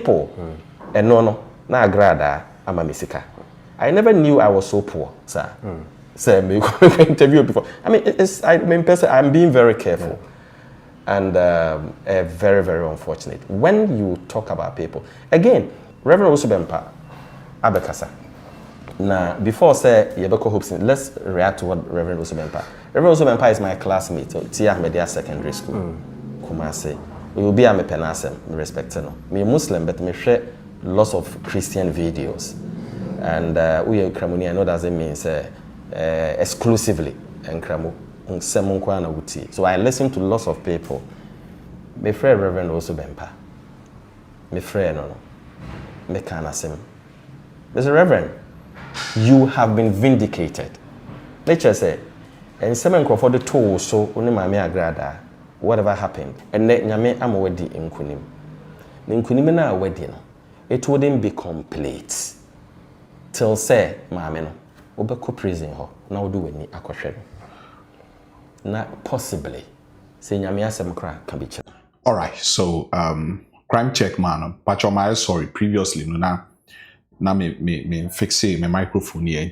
people. And no, na Agradaa, I'm a misika. I never knew I was so poor, sir. Sir, me interview before. I mean, I'm being very careful. And very, very unfortunate. When you talk about people, again, Reverend Owusu Bempah, Advocacy. Now, before say Yebeko Hopes, let's react to what Reverend Owusu Bempah. Reverend Owusu Bempah is my classmate at Tia Media Secondary School. Kumasi. We will be a penasem, respect no. Me Muslim, but me share lots of Christian videos. And we are Kramuni, I know that doesn't mean exclusively and Kramu. So I listen to lots of people. My friend Reverend Owusu Bempah. My friend no. Me can't say. Mr. Reverend, you have been vindicated. Nature say, and seven for the toll so only my Agradaa, whatever happened, and let Nyame am already in Kunim. In Kunim na wedding, it wouldn't be complete. Till say, Mameno, Obeko prison ho, now do any akoshed. Not possibly. Say Nyame asem kra can be checked. Alright, so crime check man, Pachoma, sorry, previously, no now me fix my microphone here.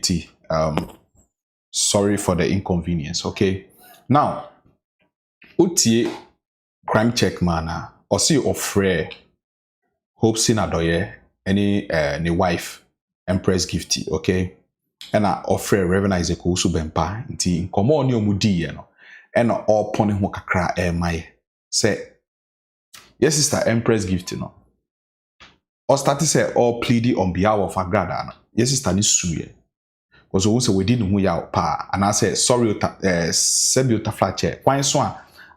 Sorry for the inconvenience. Okay. Now, utie crime check man, or see offer hope sin adoye any wife Empress Gifty. Okay. And I offer Reverend Owusu Bempah nti nkomo oni omudi ye no. And all pony ho kakra my say yes sister Empress Gifty no. Or started say all pleading on behalf of Agradaa. Yes, sister ni suye. Because also we didn't who ya pa and I said sorry sebiota flache. Why so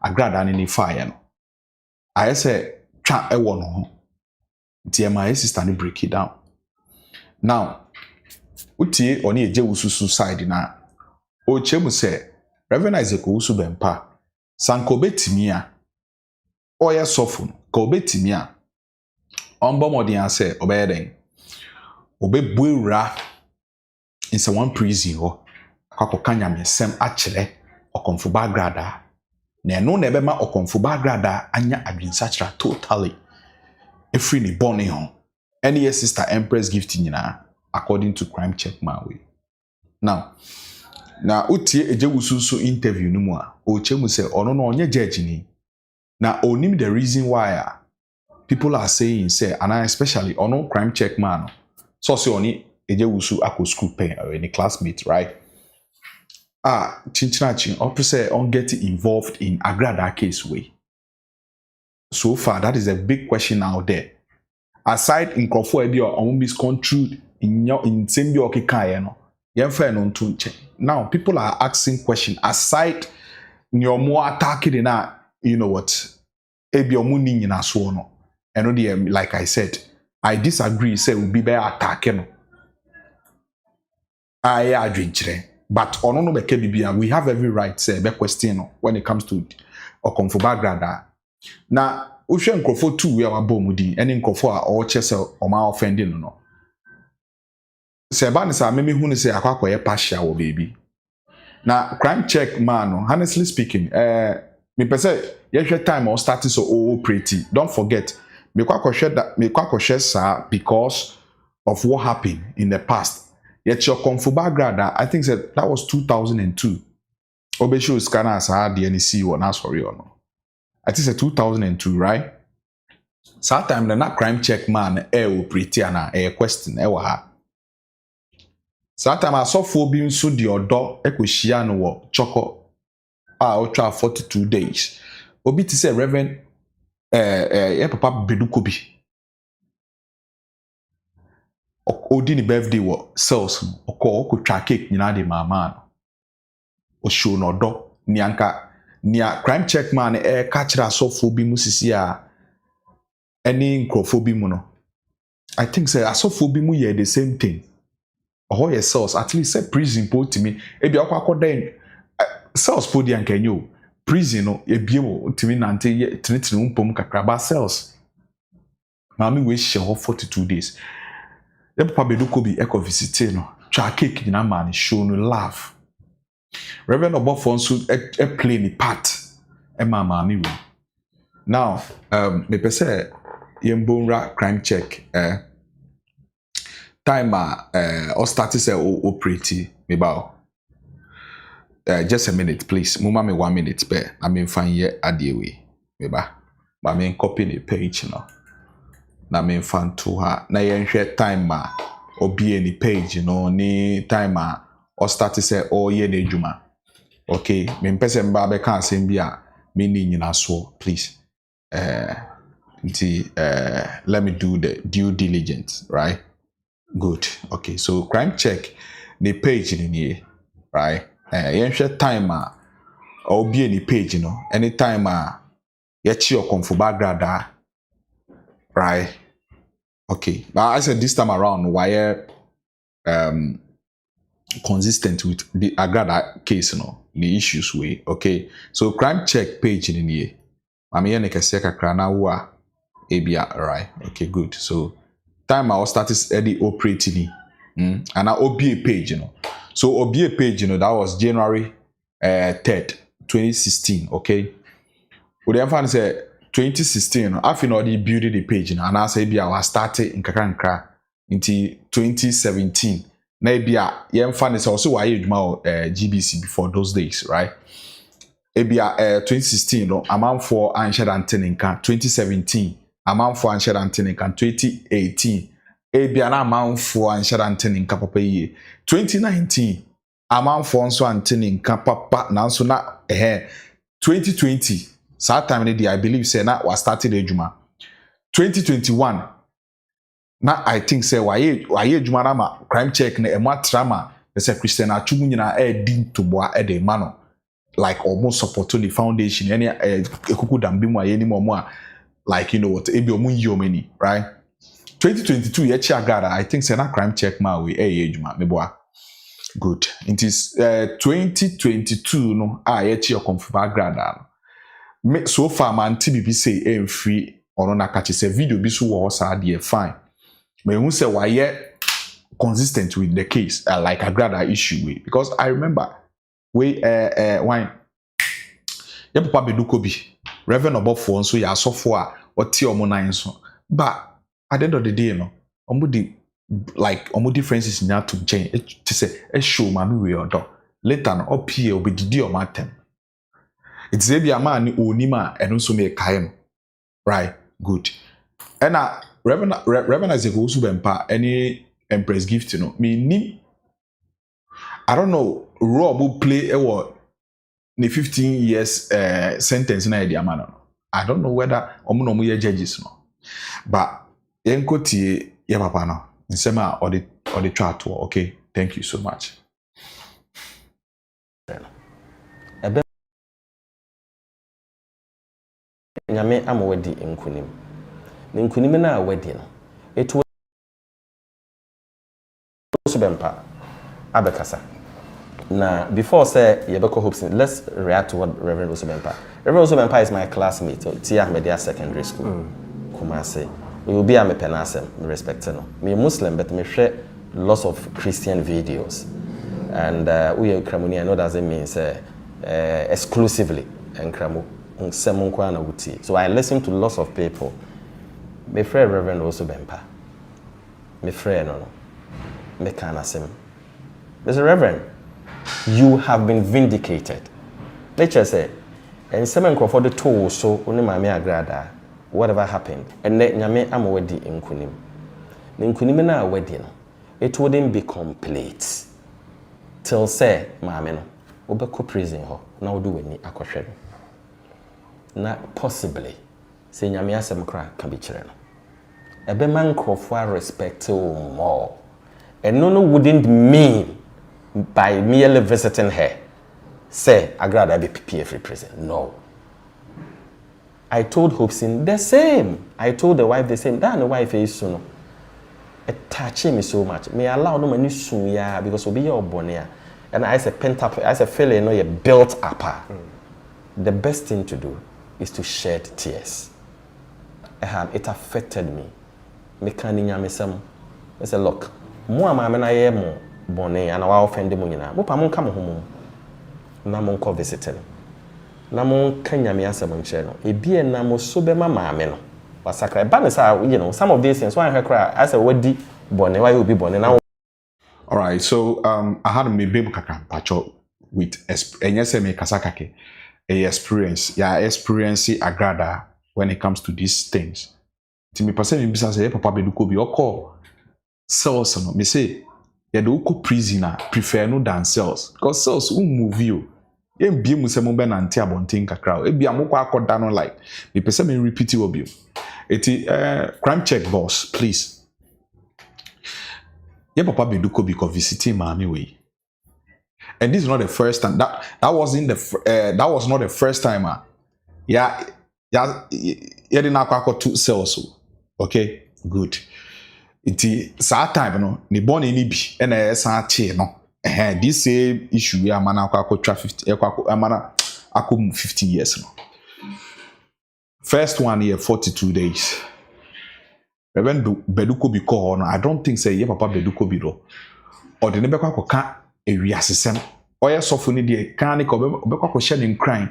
Agradaa ni fire no. I say twa e wo no. Nti my sister ni break it down. Now, utie oni eje ususu side na o chemu say Reverend Owusu Bempah sanko betimi a oya sofun ko betimi a ombo modern say obeden obebuura in some one prison ho akwakoka nyamesem akire okonfuba Agradaa na eno na ebe ma okonfuba Agradaa anya adwinsachira totally efri ni boni ho any yes sister Empress Gifty nyina according to crime check my way. Now utie eje wususu interview no mu a o chemu say ono no onye judge ni na onim the reason why people are saying say and especially ono crime check man so say oni eje wusu akọ school pen or any classmate right chinchinachi up say on get involved in Agradaa case way. So far that is a big question out there. Aside in Krofo ebi on misconstrued in same bi okikaye no yemfa no ntunche. Now people are asking question aside nyomo attacking na you know what ebi omuni nyina so no eno dey like I said I disagree say we be attacking no I adwenchire but ono no beke bibia we have every right say be question no when it comes to okonfoba Agradaa na ohwe Nkrofo 2 we abomudi ene Nkrofo a o chese o ma offending no se ba ni sa meme hu ni say akwakoye partial wo baby na crime check man honestly speaking me pese ye time or starting so pretty don't forget me kwakoshe sa because of what happened in the past yet your konfuba Agradaa I think that was 2002 obesho scanner sa the NC or na sorry or no I think it's 2002 right so time na crime check man pretty and question ha so time I saw for being so the odo ekohia no wo choko ultra 42 days obi ti say Reverend papa beduko bi odi ni birthday wo cells ko twa cake nyina de mama o show no do nia crime check man catch asofo bi musisi a any Nkrofo bi mu no I think say asofo bi mu ye the same thing oh yes cells at least say prison put me ebi akwakoda cells podi ankanyo prison no ebiem timi nante tinitini umpom kakraba cells mami we share 42 days the papa beduko bi eco visit no twa cake na man show no love Reverend Obofonso play the part mami we now me pese yembonra crime check time or started say operate me bow. Just a minute, please. Mama me 1 minute, but I mean find ye adiewe. Meba. But I mean copy the page no. Na mean fan to her. Na yen share time or be any page, ni time or start to say oh ye ne juma. Okay, me person ba be kan sem bia me ni nyina so, please. Let me do the due diligence, right? Good. Okay, so crime check the page in here, right? Yen share time or be any page, anytime yet your come for Agradaa, right? Okay, but I said this time around why consistent with the Agradaa case, the issues way. Okay, so crime check page in here. I mean, you can say kakra ABR, right? Okay, good. So time I was started the operating, and I OBA page, So OBA page, that was January 3rd, 2016. Okay. Would you ever say 2016? I feel already built the page, and I say I was started in Kakra into 2017. Maybe I find is also why you GBC before those days, right? Ebia 2016 no amount for answered anteninka 2017 amount for answered anteninka 2018 ebia na amount for answered anteninka papa ye 2019 amount for nso anteninka papa na nso na 2020 that time I believe say na was started ejuma 2021 na I think say why ejuma na ma crime check na ematrama say Christian achumu nyina din to boa e de mano like almost support to the foundation any ekuku dambi mu ayeni mo like what ebi omu yomeni, right? 2022 yechi Agradaa I think say na crime check ma we ejuma meboa good it is 2022 no yechi okomfuba Agradaa so far man TBB say emfree ono na kachi say video bi so wo sa dey fine me hu say why consistent with the case like Agradaa issue way because I remember we wine ya papa beduko bi reverend obofo nso ya asofo a oti omo nan so but at the end of the day omo differences nya to change to say e show ma me we odo later no up here obedidi o matem it's a be a man onima eno so me kai no right good and reverend as go su Bempah any Empress Gifty no me ni I don't know Rob will play a 15 years sentence in idea man. I don't know whether omuno ye judges no. But yenkoti ye papa no. Nsema or the chat okay. Thank you so much. Ebe nyame amwedi nkunim. Ne nkunim na awedi no. Etu so Bempah abekasa. Now, before say Yebeko Hopes, let's react to what Reverend Bempah. Reverend Bempah is my classmate at Tia Media Secondary School. Kumasi. We will be a penasem, respect no. Me Muslim, but me share lots of Christian videos. And we are Kramuni, I know that doesn't mean exclusively and Kramu. So I listen to lots of people. My friend Reverend Bempah. My friend no. Me kanasem. Mr. Reverend, you have been vindicated. Nature say, and seven for the toll so only my Agradaa, whatever happened, and let nyame amwedi nkunim. Nkunim na wedding, it wouldn't be complete till say maame no obeko prison ho na wodo wani akohwe na possibly say nyame asem kra ka bi kire no ebe man crofo respect more and no wouldn't mean by merely visiting her, say Agradaa be PPF prison. No. I told Hopesin the same. I told the wife the same. That the wife is soon. It touched me so much. Me allow no money soon, yeah, because we be your bonnet. And I said pent up, I said feeling no you built up. The best thing to do is to shed tears. It affected me. Me can't me some. I said, look, more mama na ye mo. Bonnet and our offend them nyina mo pa mon ka mo homo na mon ko visiting na mon kanya me asem nche no ebi na mo so be ma maame no wasakra ba me say you know some of these things why cry as a wadi bone why you be bone now. All right, so I had me baby kaka pacho with me kasakake a experience Agradaa when it comes to these things. To me person me say papa be do ko bi oko cells no me say ya do ko prisoner prefer no than cells because cells move you. Yen bi mu se mo be nante abonten kakra e bia mo kwa akoda no like me person me repeat it obi. Eti crime check boss please. Yeah, papa be do ko because visiting mommy way. And this is not the first time. That was not the first time. Yeah, didn't have 2 cells. Okay, good. It's sad time, no. Ni born any be and a chain, no. This same issue we are man akwa 50 akwa 50 years no. First 1 year 42 days. Reverend Beduko bi call no. I don't think say papa Beduko bi do. Or the neighbor ka ewiasesem oya sofo ni de kan ne ko obekwa ko hye ne nkran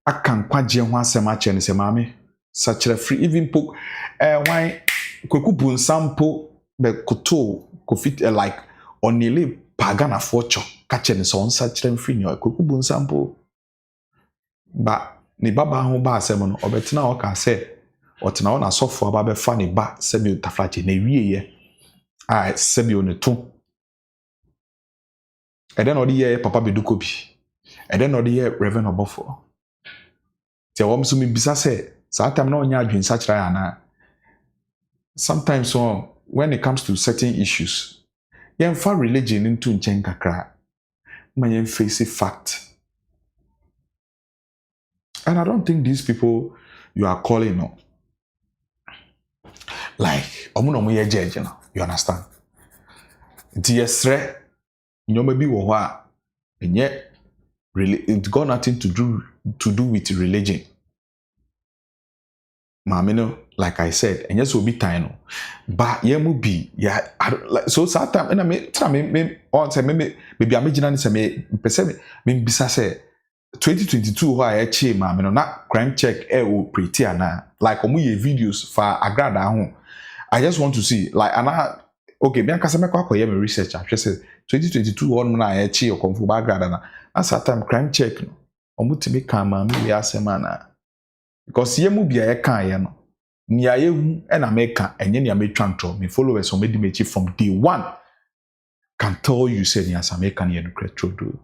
akan kwagye ho asem a che ne se maame sachere free even po why kweku bunsampo be koto ko fit like onile pagana focho ka che ne so sachere free ni kweku bunsampo ba ni baba ho ba asem no obetena o ka se otena o na sofo aba be fa ne ba se bi taflache na wieye ai se bi one to. And then all the year papa be do kobi. And then all the year Reverend Obofo. Ti awom so me bisa say time na onya adwen sachira na. Sometimes so when it comes to certain issues, yen fa religion into nchen kakra. Man yen face fact. And I don't think these people you are calling no. Like omuno mo ye judge no. You understand? Ti yesre nyoma bi wo ho a enye it got nothing to do with religion. Mama no, like I said, enye so bi time no. Ba ye mu bi ya like so time na me try me on say me be amegina ni say me pese me bisa say 2022 ho a che mama no na crime check o pretty ana like omu ye videos for Agradaa ho. I just want to see like ana okay, me akasa me kwa koye me research a say 2022 on na ya chi okomfu ba Agradaa na as time crime check no omutimi kan ma me asema na because ye mu bia ye kan ye no nia ye hu e na me kan enye nia me twantro me followers on me di me chi from day 1 can tell you say nia sa me kan ye no kretro do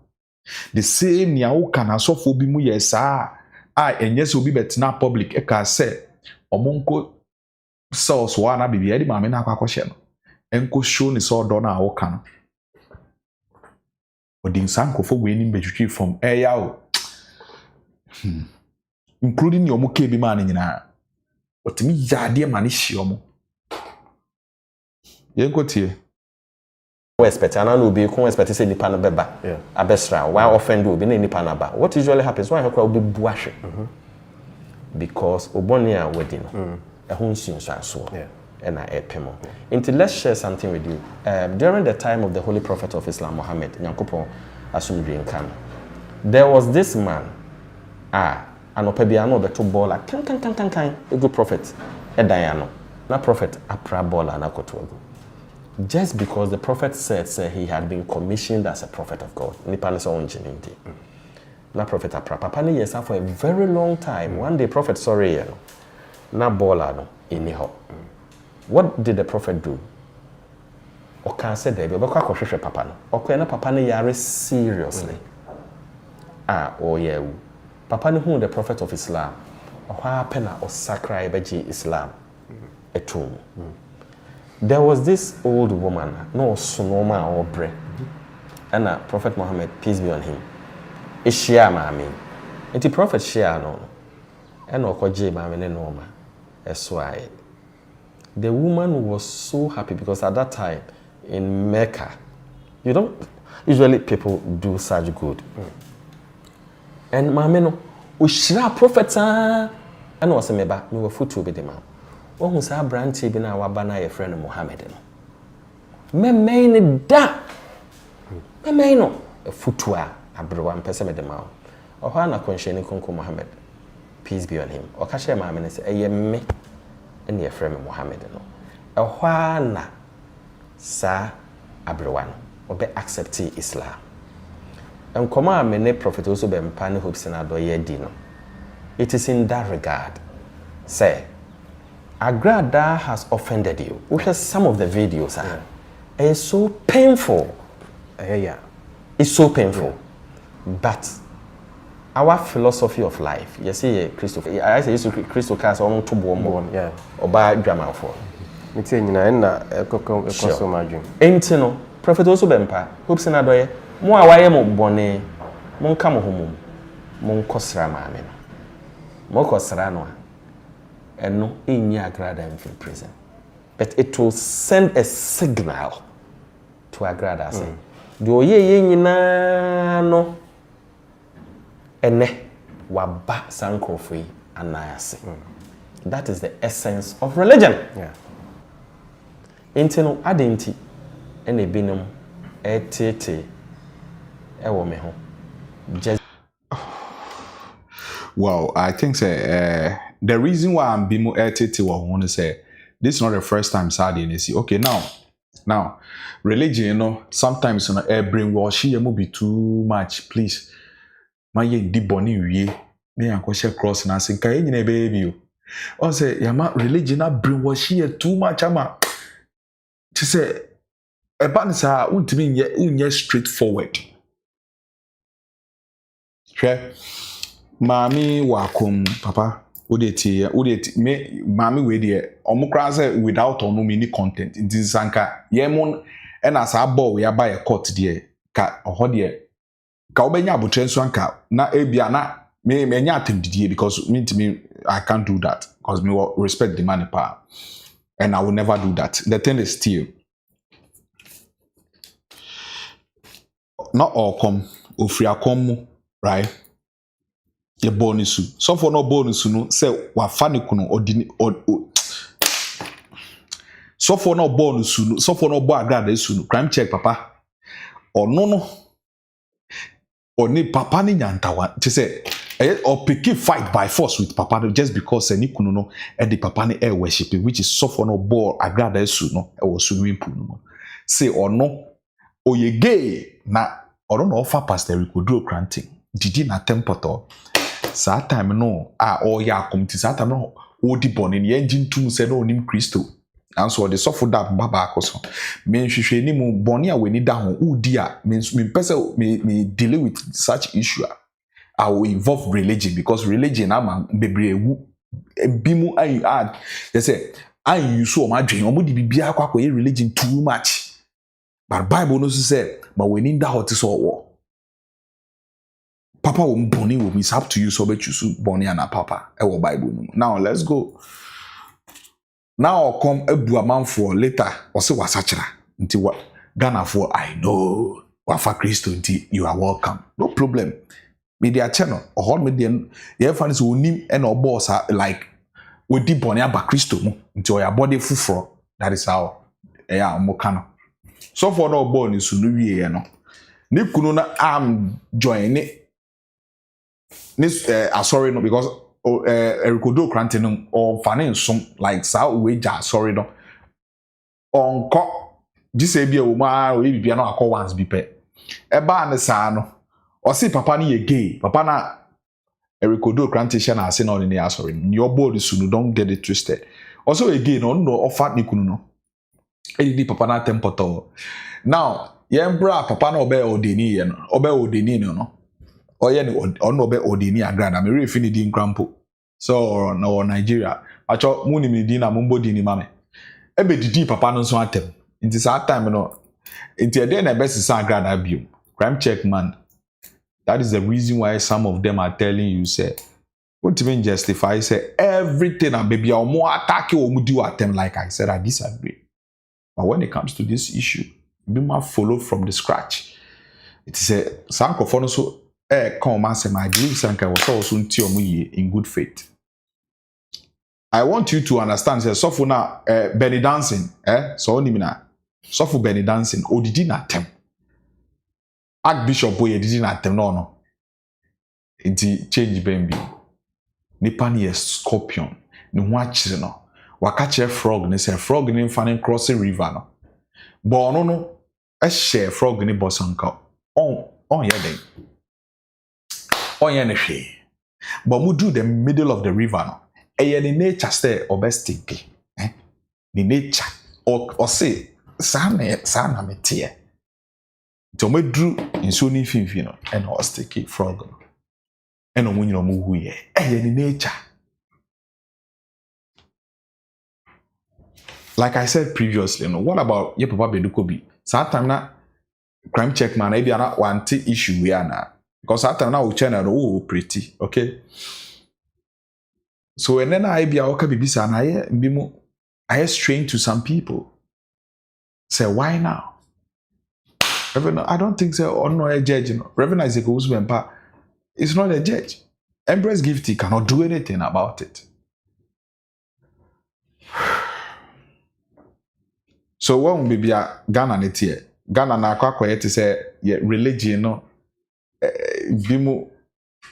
the same nia wo kan asofo bi mu ye saa a enye se obi betina public e ka say omonko source wa na bibia di ma me na akwa hye no enko show ni so do na wo kan odin sankofo we ni mbetwitwi from eya including your muke bi man nyina otimi yade ma ne hye omo ye nkotie We expect and no be kon expect say nipa no beba abesra why offend obi na nipa na ba what usually happens why hekwa obi buahwe because oboni a wedding no e ho nsun so and I epemo. Until let's share something with you. During the time of the Holy Prophet of Islam, Muhammad, Nyankopon Asumdri Nkan, there was this man, an opebiano beto baller, a good prophet, a diano, na prophet apra baller na kotogo. Just because the prophet said he had been commissioned as a prophet of God. Nipa so onjinindi. Na prophet apra. Papa ni yesa for a very long time. One day prophet sorry na baller no iniho. What did the prophet do? Oka said there, but kwa papa no. Oka na papa ne yare seriously. Oh yeah. Papa ne who the prophet of Islam. Oha pena o sakra ebeji Islam. Etum. There was this old woman, no sonoma or bre. And Prophet Muhammad, peace be on him. Is share mami. And the prophet share no. And okoje mami ne norma. That's why. The woman was so happy because at that time in Mecca, you don't usually people do such good. And mama no, ushira prophet and was meba me were foot be the man. Oh, who say branch be na wabana your friend Muhammad no. Me main da. Me main no a footwa abrowan pese me the man. Oh na konsheni konko Muhammad. peace be on him. Okashe ma me say eye me ene ye frɛ me Mohammed no. Ehwa na sa abrewa no obe accept Islam. Nkoma a me ne prophet also Bempah ne Hope Senado ye di no. It is in that regard. Say Agradaa has offended you. We have some of the videos it's so painful. It's so painful. But our philosophy of life, you see, Christopher, I say, Christopher has on to born, or by drama for. It's in a so much. Ain't no, Prophet also Bempah, Hope Senado, more away mo bonnet, mon come home, mon cosra mamma, mon cosra no, and no in your Agradaa in prison. But it will send a signal to Agradaa saying, do ye no. Ene waba sankrofui anayase. That is the essence of religion. Intino adenti ene binum etete ewo me ho. Well, I think the reason why I'm being more etete want to say this is not the first time Saudi see. Okay, now religion, sometimes brainwash you be too much, please. My di boni wie me ankoshe cross na sin kai nyina baby o say yama religion na brainwash you too much ama to say e ba nsa untimi unye straightforward hwe mami wakom papa udeti me mami we de omukra say without onu mini content in this sanka yemon e na sa ball we aba ye court de ka oho de ka obenya abotren so anka na ebia na me nya atemdidie because me I can't do that because me respect the money power and I will never do that. The thing is still not all come ofria come right ye bonusu so for no bonus no say wa fani kuno odini so for no bonus no so for no bo Agradaa su no crime check papa or no Oni papa ni nyantawa to say or pick fight by force with papa just because any kunu no and the papa ni air worshiping which is suffer no ball Agradaa su no e was swimming pool no say or no o ye gay na or no offer pastor we could do granting did na tempoto sa time no o ya community sa time no o di born in engine tum say no nim Christo and so the suffer that baba akoso me hwehwe ni mu boni a weni da ho udi a me pese me deal with such issue I will involve religion because religion am bebre ewu bimu add they say I use so ma dwen omo di bibia akwa religion too much but Bible no say but weni da hot so wo papa wo boni wo is up to you so be choose boni and papa e wo Bible no. Now let's go. Now come ebu amanfo later or say wasachira nti wa Ghana for I know wafa Christo nti you are welcome no problem media channel or media ye fans onim and or boss like we di boni aba Christo mu nti o ya body fufuro that is how mo kana so for no born is no wie no ni kunu na am join this sorry no because Erikodo Krantenum or Fanin some like Sao Wager, sorry no. On cock, this a be a woman, we be no call once be pet. A barn sano, or see papa ni gay, papa na Erikodo Krantation are seen on in the sorry. Your body soon don't get it twisted. Also again, on no of fat nikuno. Edi papa na tempoto. Now, yembra papa no be odini, obe odini no. Oye ni onobe odini Agradaa me refini di nkrampo so no Nigeria acho muni mi di na mumbo di ni mame ebe didi papa no so atem nti sa time no nti e dey na best sa Agradaa biom crime check man that is the reason why some of them are telling you say what even justify say everything and baby omo attack omo do atem like I said I disagree but when it comes to this issue be ma follow from the scratch it is a sanko for no so come and say my beliefs and was also in good faith. I want you to understand say so for now Benny dancing so only mina so for Benny dancing odidi na tem Archbishop boy didi na tem no it change Bembi nipa ne scorpion ne ho akyere no waka kyerɛ frog ne sɛ frog ne mfa ne cross river no bɔɔno no ɛhyɛ frog ne bɔsanka on yɛ den on yɛ ne hwee but mu do the middle of the river no ɛyɛ ne nature sɛ ɔbɛstiki ne nature ɔse saa na meteɛ nti ɔmɛduru nsuo ne mfimfini no ɛna ɔstiki frog no ɛna ɔmo nyina ɔmo huyɛ ɛyɛ ne nature. Like I said previously, no, what about your papa Bedukobi? Sometimes na crime check man, maybe na one issue we are na because sometimes na we channel oh pretty, okay. So and then I be a okay bibisa na I strange to some people. Say why now? Reverend, I don't think so. Or no a judge, you know. Reverend Isaac Bempah is not a judge. Empress Gifty cannot do anything about it. So when we be a Ghana netie, Ghana na akwa to say religion no bimu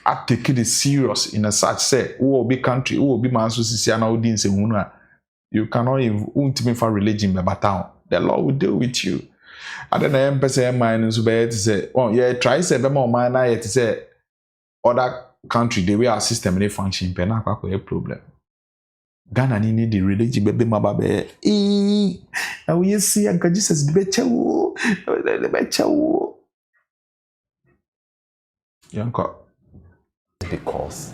I take it serious in a such say who will be country who will be man so sisi ana odi nse hunu you cannot even for religion be town the law will deal with you. I don't know person mind so be to say oh yeah try say be more mind na yet say other country the way our system dey function pe na akwa problem. Ghana ni need the religion bebe mababe na we see anka Jesus be chewo yanko because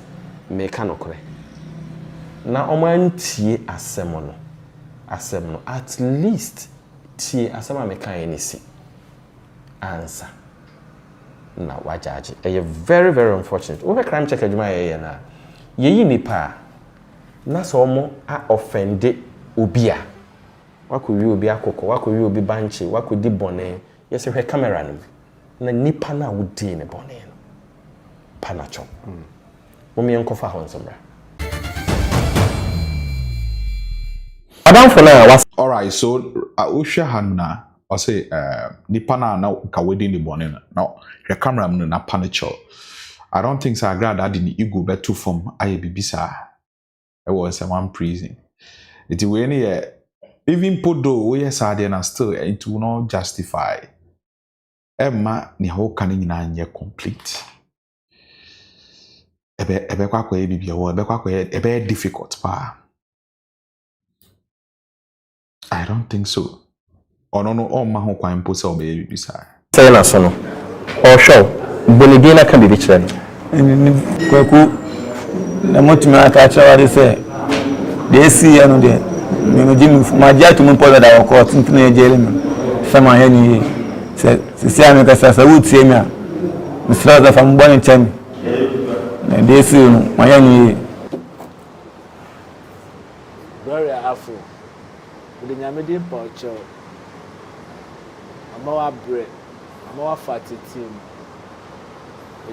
make no kore na omantie asem no at least tie asem a meka enisi answer na wajaji very very unfortunate we crime check adwuma ye na yeyi nipa na so mo a offende obi a wakowi obi akoko wakowi obi banche wakodi bone yesi hwe camera no na nipa na wodi ne bone no panacho mo enkofa ho nsomra adam for na was all right so ohwe hanna o say nipa na ka wodi ne bone no now hwe camera no na panacho I don't think so Agradaa di ni ego beto from aye bibisa I was one prison. It will any even put though yes I and still it will not justify. Emma ni ho kan nyina nye complete. Ebe kwa bibia wo ebe kwa ebe difficult pa. I don't think so. Ono no ma ho kwan mpo se obe bibisa. Say na so no. O show bonidi na kan bibi kire no. Kwaku na motumi atacha wade say dey see anu dey me jimu magia to me pole da court ntina ejele me sama he ni se ame ka sasa wutie me a misra za fam boni chemi na dey see maya ni glory afo de nyame din paucho amawa bre amawa fatitim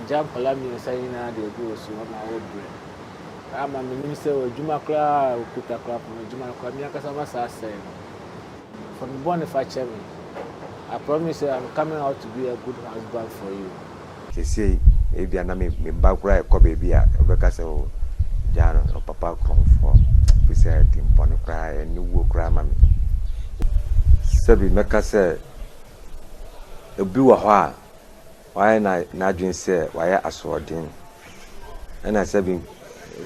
jam kala mi sayina de go so amawa bre ama minim say odwuma kra okuta kra from odwuma kra mi akasa ma sa say from born if I me I promise you I'm coming out to be a good husband for you. They say if you na me ba kra e ko baby a obeka say o jano o papa kron for we say tim pon kra e ni wo kra ma me sabi meka say obi wa ho a why na adwin say why asodin and I sabi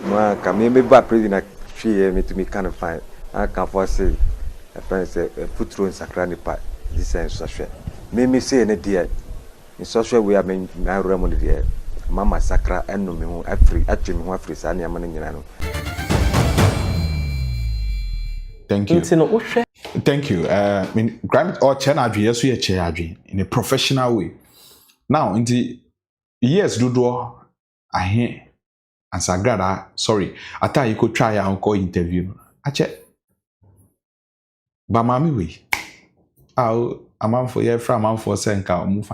ma ka me ba president hwe me to me kind of fine I can foresee a friend say futuro nsakra nipa this is social me say na dia in social we are me na remo dia mama sakra eno me ho afri atwe me ho afri sa na amana nyina no. Thank you. Thank you. Grant or chena adwe so ye che adwe in a professional way. Now in the years dodo ahe and Agradaa, sorry, I thought you could try and call interview. I check. But mommy we. A man for year from man for senka move.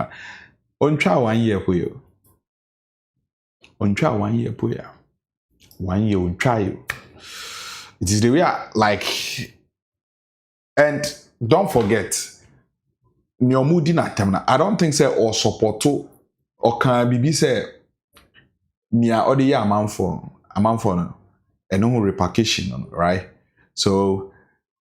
On try 1 year for you. On try 1 year for you. 1 year on try you. It is the way like, and don't forget, Nyomudi na temna. I don't think say or support or can be say. Nia odi ya amanfo no and no repercussion, right? So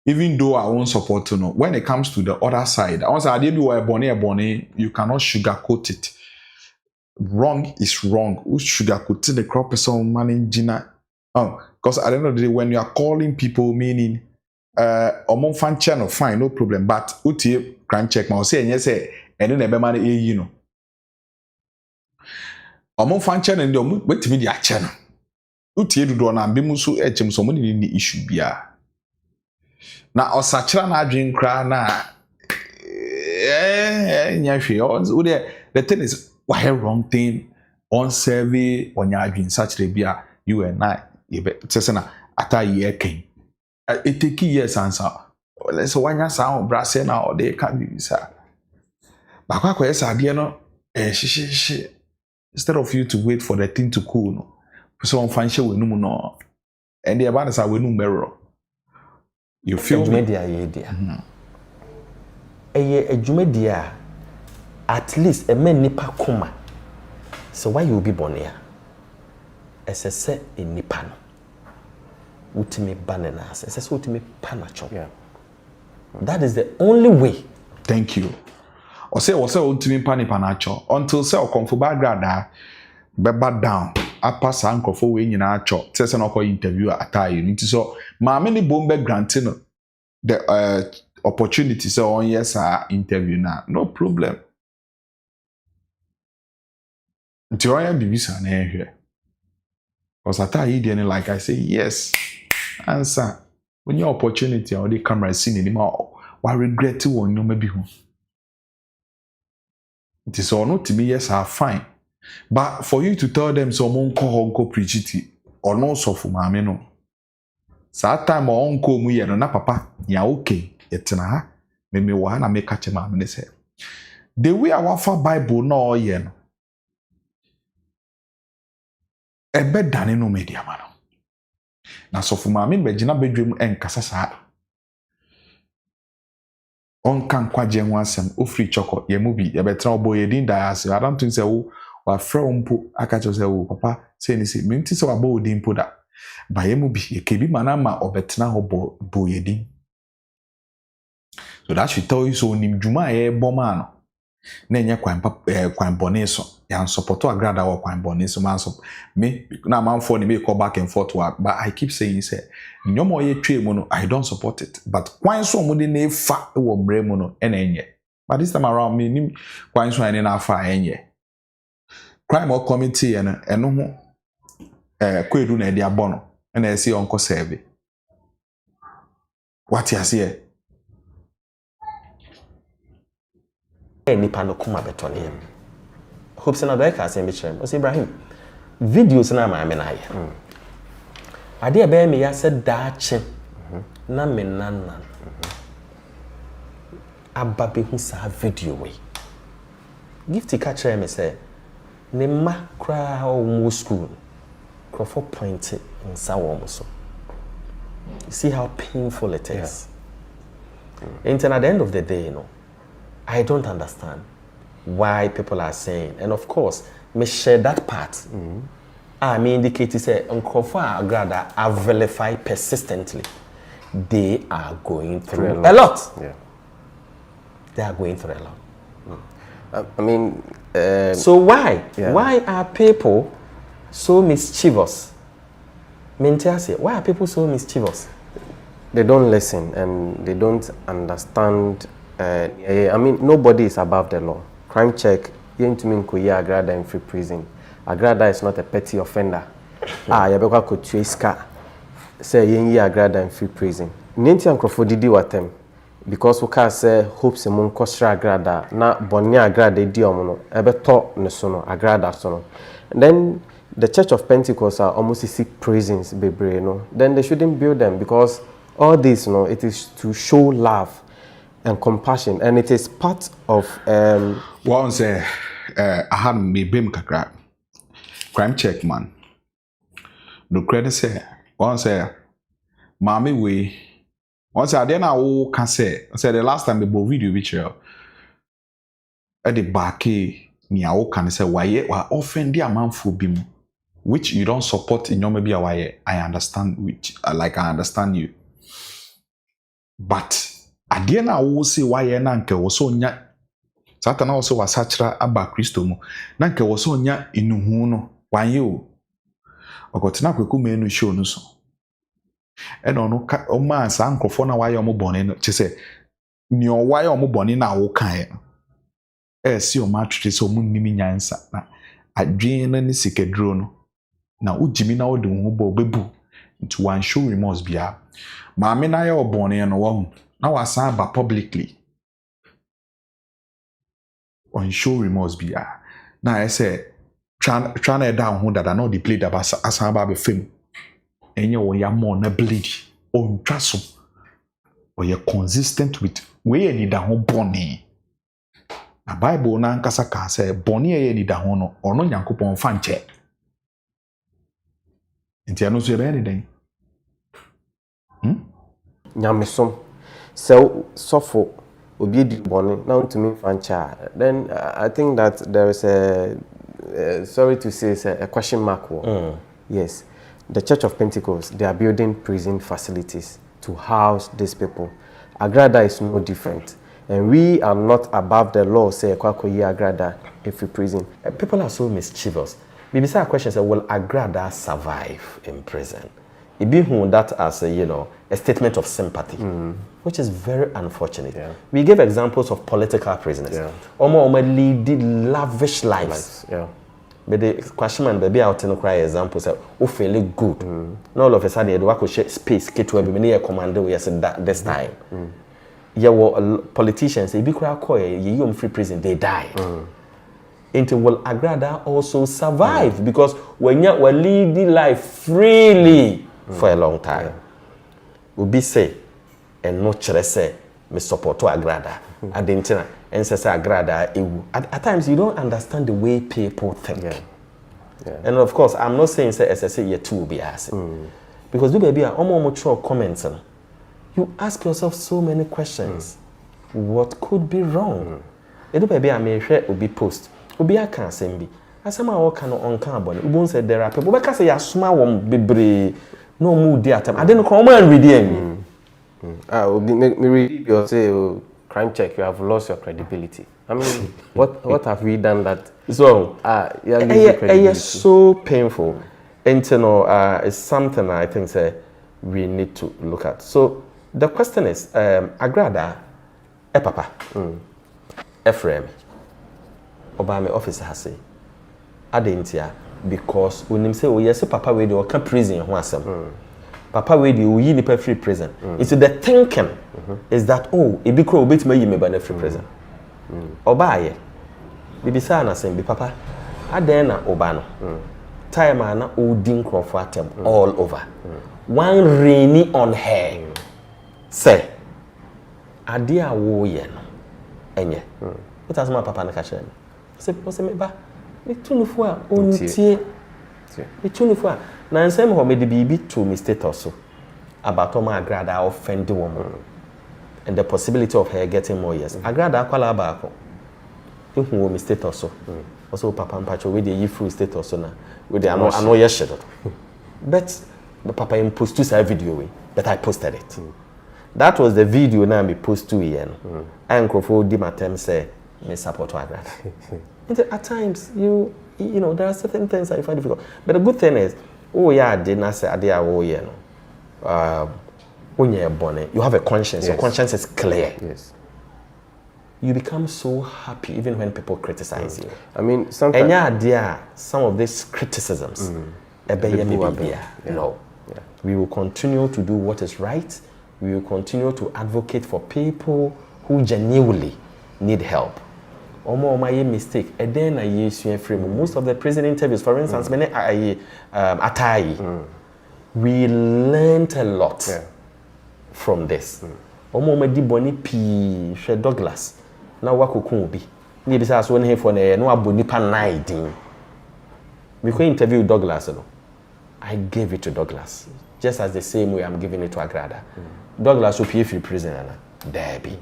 even though I won't support you, when it comes to the other side, once I did do a bonnet, you cannot sugarcoat it. Wrong is wrong. Who sugarcoat the crop person managing? Because at the end of the day, when you are calling people, meaning fan channel, fine, no problem. But uti crime check, man, say yes, and then a man, you know. Fan channel, and you wait to me the channel. Uti do na bimusu echem so money ni issue bia. Na osachira na adwen kra na nyahwe the thing is why wrong thing on survey on your adwen sachira bia you and I say na ata year ken it take years answer let's wanya sound brase na or they can be sir bakwa kwa esa ade no she instead of you to wait for the thing to cool no so on fan share we no and the about say we no mirror you feel media idea a at least a man nipa koma so why you be born here as a set in nipa no ultimate banana as a ultimate panacho. Yeah. That is the only way. Thank you. Or say ultimate panacho until say o come for Agradaa beba down apa sanko for we nyina acho say no call interview atai nti so ma me ni bombe granting the opportunity so on yes interview na no problem nti oya bibisa na ehwe because atai dey like I say yes answer when your opportunity or the camera scene anymore wa regret won no maybe ho it is or not to be yes are fine. But for you to tell them someone go preach it or no so for mama no. Sa time or uncle mu ye no na papa ya okay yetina ha me wa na make catch mama ne say. The way our fa Bible no ye no. Ebe dane no media man. Na so for mama be gina bedwem enkasa sa. On kan kwaje ho asem ofri choko ye mu bi ye betra obo ye din diase I don't think say wa from mpo akacho say wo papa say ni say me nti say wa bo odin mpo da ba ye mu bi ye kebi mana ma obetena ho bo ye din so that should tell you so nim dwuma ye boma no na enya kwan bone so ya support Agradaa or kwan bone so man so me na man for ni me call back and forth but I keep saying say nyomo ye twe mu no I don't support it but kwan so mo de na fa e wo mbre mu no e na enye but this time around me nim kwan so ene na fa enye crime or committee eno ho kwedu na e de abono na e si onko serve what you say nipa no kuma beto ne yam hope say na be ka say me chrem o say Ibrahim videos na ma me na ye ade e be me ya say daache na me nanna abba be hu sa video we Gifty ka chrem me say ne ma kra o mu school crofo point in sawo so see how painful it is and at the end of the day you know I don't understand why people are saying, and of course, me share that part. I mean, indicate say Uncle Agradaa are vilified persistently. They are going through a lot. Yeah. They are going through a lot. I mean, so why? Yeah. Why are people so mischievous? Why are people so mischievous? They don't listen and they don't understand. I mean, nobody is above the law. Crime check, you to mean Agradaa in free prison. Agradaa is not a petty offender. Yabeka could trace car. Say Agradaa in free prison. Ninti and Crawford did what them because we can say hopes among Kostra Agradaa na Bonia Agradaa diomono ebeto nesono Agradaa sono. Then the Church of Pentecost are almost 6 prisons, baby, no. Then they shouldn't build them because all this, it is to show love and compassion, and it is part of one say I had me bim kakra crime check man no credit say one say mommy we one say then I can say the last time we bought video which at the back ni I can say why offend the amount for bim which you don't support in your maybe I understand which like I understand you. But at the end I will say why na nke wo so nya Satan also was sachra aba Kristo mu na nke wo so nya inuhu no wanye o ogotina kweku menu show no so and ono o man sa nkofo na why omo bone no chese ni o why omo bone na wo kan si o ma twete so omo nimi nyansa na adwen na ni sikedro no na ujimi na wo de ho bo bebu into one show remorse bia maame na ya obone no wo na wasa ba publicly on show remorse bia na I say trying down who that I know the play that asan ba be film enye wo ya mo na bleed on twaso or you consistent with we ni da ho bone na Bible na nkasa ka say bone ye ni da ho no ono Nyankopon fa nche ntia no so ye be den Nyamesom so obi di bone now to me fancha then I think that there is sorry to say a question mark. Yes, the Church of Pentecost, they are building prison facilities to house these people. Agradaa is no different, and we are not above the law. Say Kwakoyi Agradaa if we prison. People are so mischievous. Maybe say a question say, will Agradaa survive in prison? It be that as a statement of sympathy, which is very unfortunate. Yeah. We gave examples of political prisoners. Omo lead lavish lives. Yeah. But the question man baby out in cry examples say, "Oh, feeling good." Now all of a sudden, you work share space. Get to be near commander. We said that this time. Yeah, well, politicians they be cry you free prison they die. Into will Agradaa also survive because when you were leading life freely for a long time, we be say and not say me support to Agradaa. And says Agradaa. At times you don't understand the way people think. And of course, I'm not saying say SSA you too be asking because do baby almost comments. You ask yourself so many questions. What could be wrong? Do baby I may share will be post. Obi aka asem bi asem a wo ka no onka abone ubon say there are people be ka say ya soma wom bebre no mu di atam ade no ko mo an read am obi me read you say crime check you have lost your credibility. I mean what have we done that so yeah credibility. So painful and it's something I think say we need to look at. So the question is Agradaa papa Ephraim Oba me officer has say adentia because when him say oh yes papa we dey can prison ho asem papa we dey oyi nipa free prison it's the thinking is that oh e be kro obetuma yi me ba na free prison oba aye bibisa na asem bi papa aden na oba no time na odin crofo atem all over one rainy on her say ade a wo ye no enye what as my papa na ka chere me say me ba me tunufo a ontie me tunufo a na nsem ho me de bibi to me status so about my Agradaa offend woman and the possibility of her getting more years. Agradaa kwala ba ko ehu me status so also papa mpacho we dey yi full status so na we dey ano ye sheddo but the papa post to say video we but I posted it. That was the video na me post to here no ankofo di matem say me support Agradaa. At times, you know, there are certain things that you find difficult. But the good thing is, oh yeah, I did not say I did when you're born, you have a conscience. Yes. Your conscience is clear. Yes. You become so happy even when people criticize you. I mean, sometimes. And yeah, some of these criticisms, no. We will continue to do what is right. We will continue to advocate for people who genuinely need help. Omo my mistake and then I use frame most of the prison interviews for instance many we learned a lot from this omo ma di boni pi hwe Douglas na wakokun obi ni bi say so ne for na no aboni pa naidin we go interview Douglas no I gave it to Douglas just as the same way I'm giving it to Agradaa. Douglas will be free prisoner na Derby.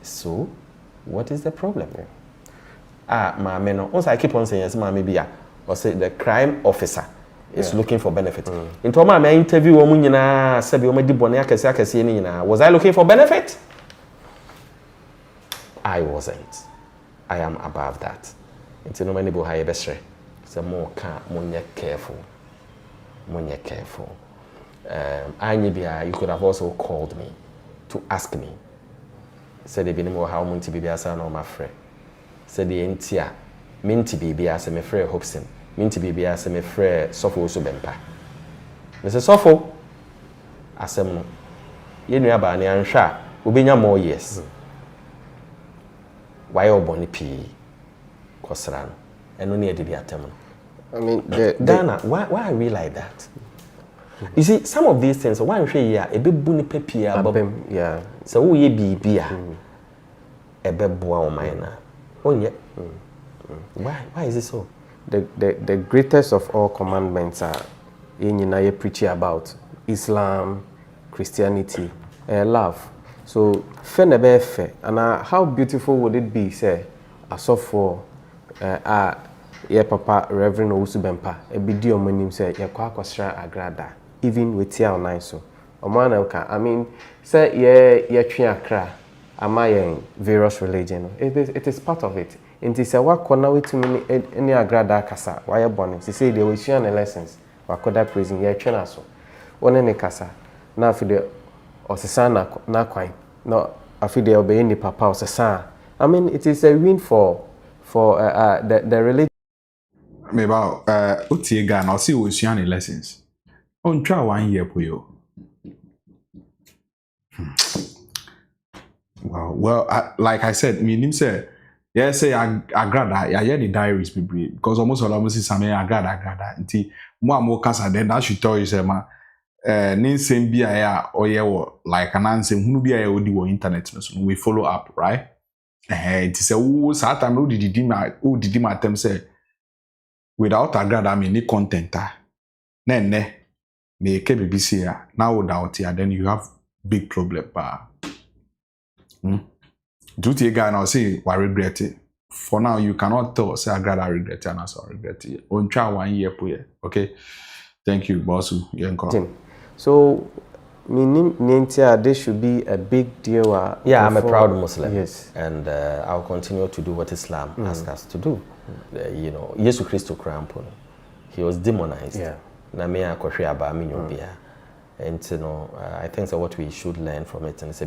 So what is the problem? Mama no. Also I keep on saying yes, mama bia. Or say the crime officer is looking for benefit. Into my interview, was I looking for benefit? I wasn't. I am above that. Into no many boy best. So more careful. Careful. You could have also called me to ask me. Said they been more how Munti be as no my friend. Said the entia Minty be as a friend Hobson. Minty be as a friend SourcetubeTV Bempah. Mr. SourcetubeTV, asem you know about an sha will be more years. Why or Bonnie P. Cosran and only a did attempt. I mean, Ghana, why are we like that? You see, some of these things, one say, yeah, a bit bunny peppy, yeah. So, who ye be beer? A bit boy, mine. Oh, yeah. Why is it so? The greatest of all commandments are in preaching about Islam, Christianity, love. So, and how beautiful would it be, say, I saw for yeah, Papa Reverend Owusu Bempah, a video monim say, ya kwa Agradaa, even with your nine so. I mean, say, yeah, Accra, am various religion. It is part of it. It is a work on way to me any Agradaa Kasa, why you born? They say they will share the lessons. Wakoda prison, yeah, Chenaso. One any Kasa, now for the Osasana, na quine, no, I feel they obey any Papa Osasa. I mean, it is a win for the religion. Maybe utie Ghana, I'll see what's your lessons. On try 1 year for you. Well, like I said, me say, yeah, say Agradaa, yeah, the diaries be brief because almost all of us is some Agradaa. Until more casa, then I should tell you, say, ma, same be or yeah, like an answer who be a internet, so we follow up, right? It is a Saturn who did my attempt say. Without Agradaa, any content, ne, me BBC now without here, then you have big problem. Duty guy now say I regret it. For now, you cannot tell say Agradaa regret it and also regret it. On try 1 year per year. Okay. Thank you, boss. So, this should be a big deal. Yeah, I'm a proud Muslim. Yes. And I'll continue to do what Islam asks us to do. You know, Jesus Christ Krampon, he was demonized. Yeah. And you know, I think that what we should learn from it and say,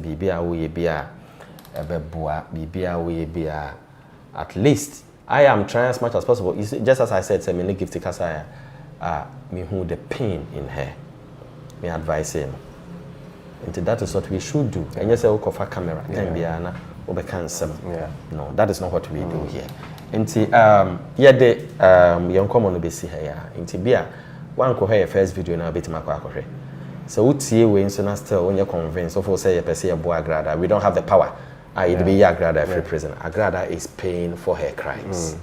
at least I am trying as much as possible. You see, just as I said, say me gifty kasaya, me who the pain in her, me advise him. And that is what we should do. And you say, "Okay, camera, no, that is not what we do here." Nti yeah the young common be see here nti bia one ko her first video na beti makwa akohwe so utie we nso na still when you convinced of say you person boy Agradaa we don't have the power it be Agradaa free prison. Agradaa is paying for her crimes.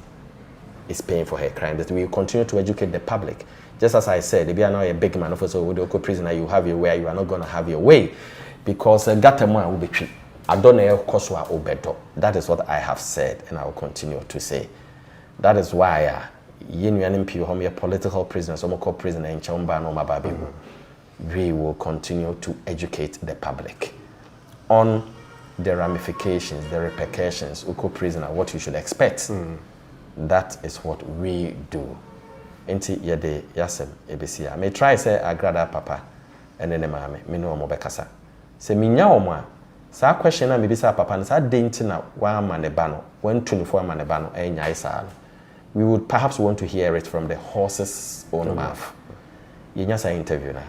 Is paying for her crimes. That we continue to educate the public. Just as I said, if you are now a big man of so with the prisoner you have your way, you are not going to have your way because Gatamwa will be treated. I don't know Koswa Obedo. That is what I have said, and I will continue to say. That is why a political prisoner, some called prisoner in Chamba no Mababi. We will continue to educate the public on the ramifications, the repercussions, Uko prisoner, what you should expect. That is what we do. Enti yede yasem ebisia. May try say Agradaa papa, and then me no mo bekasa. Se minya omwa. Sa question na mebisa papa na sa denti na wa manebano 124 manebano enya isa we would perhaps want to hear it from the horse's own mouth. Yenya sa interview na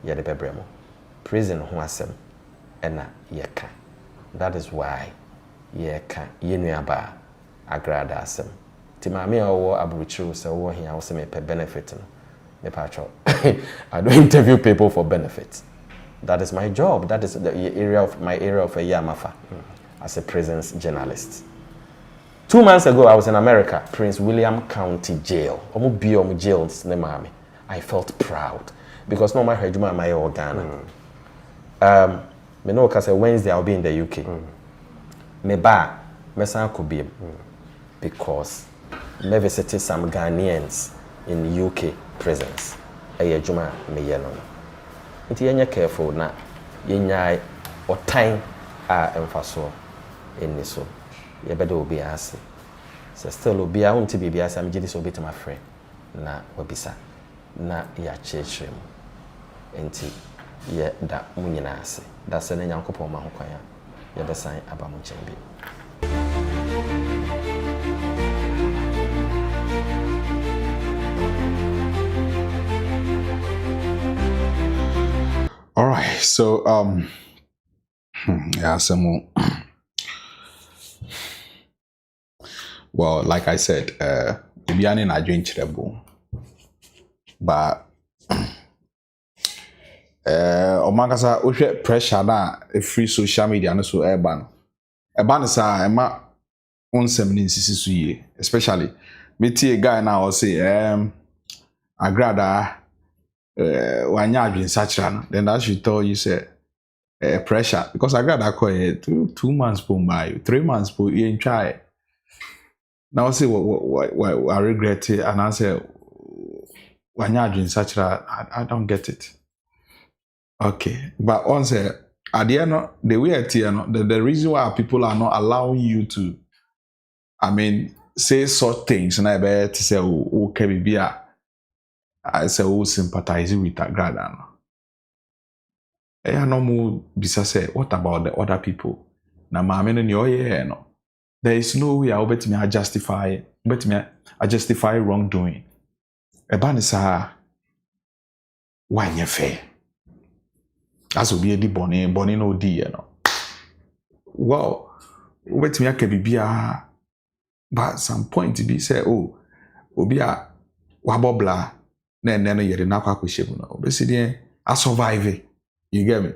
ye de bebremo prison ho asem ena yeka. That is why yeka yenuaba Agradaa asem ti maame owo abruchiru se wo hia wo se me benefit no me patcho I don't interview people for benefit. That is my job. That is the area of my area of a Yamafa as a prisons journalist. 2 months ago, I was in America, Prince William County Jail. I felt proud because no matter how my Ghana. Me know because Wednesday I'll be in the UK. Me ba me san could be because me visited some Ghanaians in UK prisons. ɛyɛ adwuma meyɛ no nti yɛnyɛ careful na yɛnyae ɔtan a ɛmfasoɔ ɛnni so yɛbɛda obi ase sɛ still obi a wonte biribi ase amegye di sɛ obɛtumi afrɛ na wabisa na yɛakyerɛkyerɛ mu nti yɛda mo nyinaa ase da sɛ ne Nyankopɔn ma ho kwan a yɛbɛsan aba mo nkyɛn bi. All right, so yeah, some well, like I said, Ibiani na join trouble, but omakasa ohwe pressure na free social media no so urban sa ema onsem ni nsisi so ye, especially metie guy na o say Agradaa wanya adwin sachra, then that should tell you say pressure, because Agradaa call 2 months po by 3 months po in try. Now say what I regret it, and I say wanya adwin sachra, I don't get it. Okay, but on say at the end, the way I tell the reason why people are not allowing you to, I mean, say such things, and I bet to say okay, maybe I say who sympathize with Agradaa. I no more bisa say what about the other people? Na maame no your yeah no. There is no way I bet me I justify wrongdoing. Eba ni sa why nye fair. As obi edi boni no di you know. Well, bet me aka bibia, but some point be say oh obi a wabobla na no yere na kwa kwehye no. Obesi dey I survive. You get me?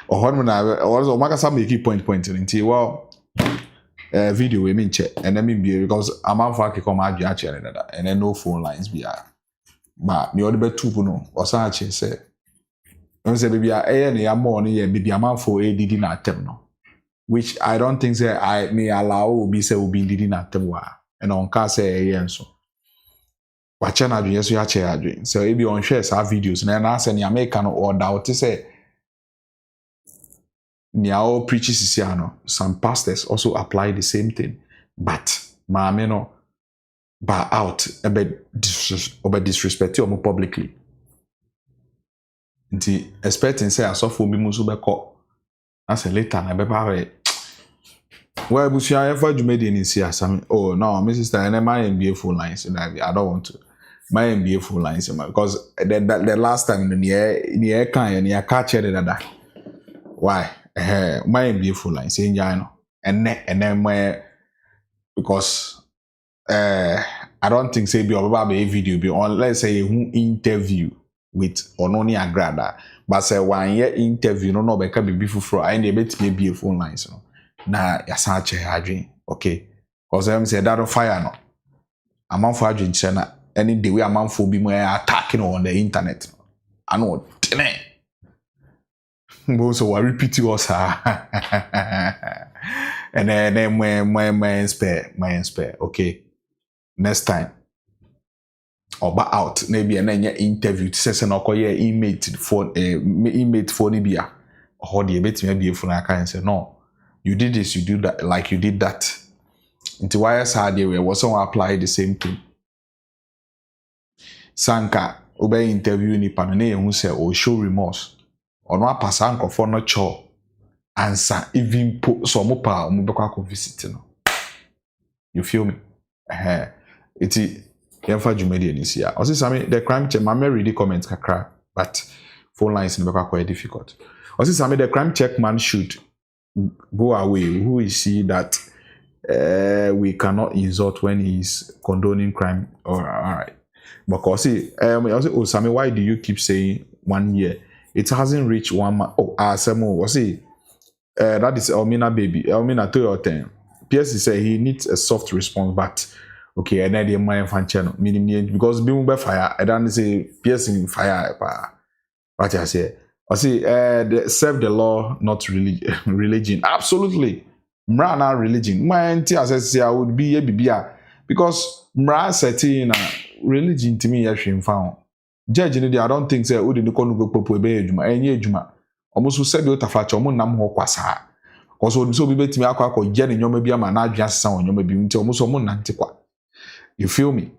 Or makasa make point into well video we mean check and then me because I'm out for come out and then no phone lines be but me only be two no or say say baby na more no baby am for ADD na tem no, which I don't think say I may allow be say will be did na tem wa and on can say so watch na adwin so ya che adwin so e be on share sa videos na say na America no or doubt say Niao preaches Sisiano. Some pastors also apply the same thing, but maame no bar out about disrespect you publicly. Nti expecting say asofo bi muso be call. Na say later na be ba why busia ever you made in see asam oh no my sister and my MBA full lines and I don't want to my MBA full lines because the last time in the air kan ya catch that why my beautiful line saying no and then my because I don't think say be about a video be on let's say who interview with Ononi Agradaa but say 1 year interview no be ka be fufuro I dey bet me beautiful lines no na ya san che adwin okay because I'm say that fire no amount for adwin che na any the way amount for be more attacking on the internet I know so I repeat you also and then my spare okay next time or out maybe and then your interview says no call your inmate for Libya or the bit maybe if I can say no you did this you do that like you did that into why sad they were someone apply the same thing Sanka obey interview ni panone who say or show remorse or no pasa nkofo no cho answer even so mo pa mo be kwa visit no you feel me iti yemfa jumedi enisia o say same the crime check ma read the comments kakra but phone lines no be quite difficult o say same the crime check man should go away who is he that we cannot insult when he's condoning crime all right because see oh same why do you keep saying 1 year? It hasn't reached 1 month. Oh, Asemo, was he? That is Elmina baby. Elmina to your turn. PS say he needs a soft response, but okay, and then the my fan channel meaning because being by fire. I don't say PS in fire. What I say? I say serve the law, not religion. Absolutely, mra na religion. My auntie says I would be a bibia because mra setting religion to me yashim found. Judge in the I don't think say who did the corner go popo be juma any juma. Almost said you tafacha omo nam ho kwasa. Because so be betimi akwa yen in your maybe ama na adwa sound your maybe until almost omo nante kwa. You feel me?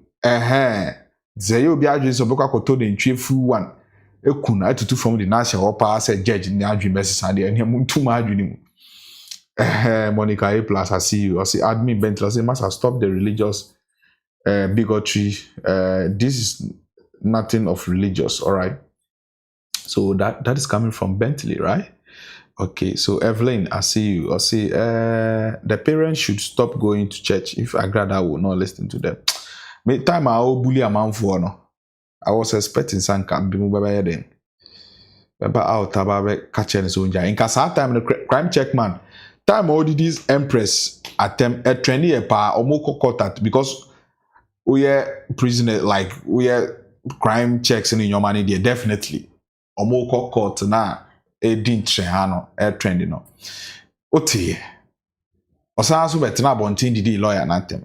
Say you be adwin so beka koto the ntwe fu one. Ekuna atutu from the national power said judge in the adwin message and the him too ma adwin. Monica A plus I see you. I see admin Bentley. I say must have stopped the religious bigotry. This is nothing of religious, all right. So that is coming from Bentley, right? Okay, so Evelyn, I see you. I see the parents should stop going to church if Agradaa will not listen to them. Me time I bully a man for no. I was expecting some can be moved then. But out about catching his own. In case time the crime check man. Time all this Empress attempt a trendy a pa omoko contact because we are prisoner like we are crime checks in your money there definitely omoko court na e din trehano e trendy no oti osanso betina bontin didi lawyer na tem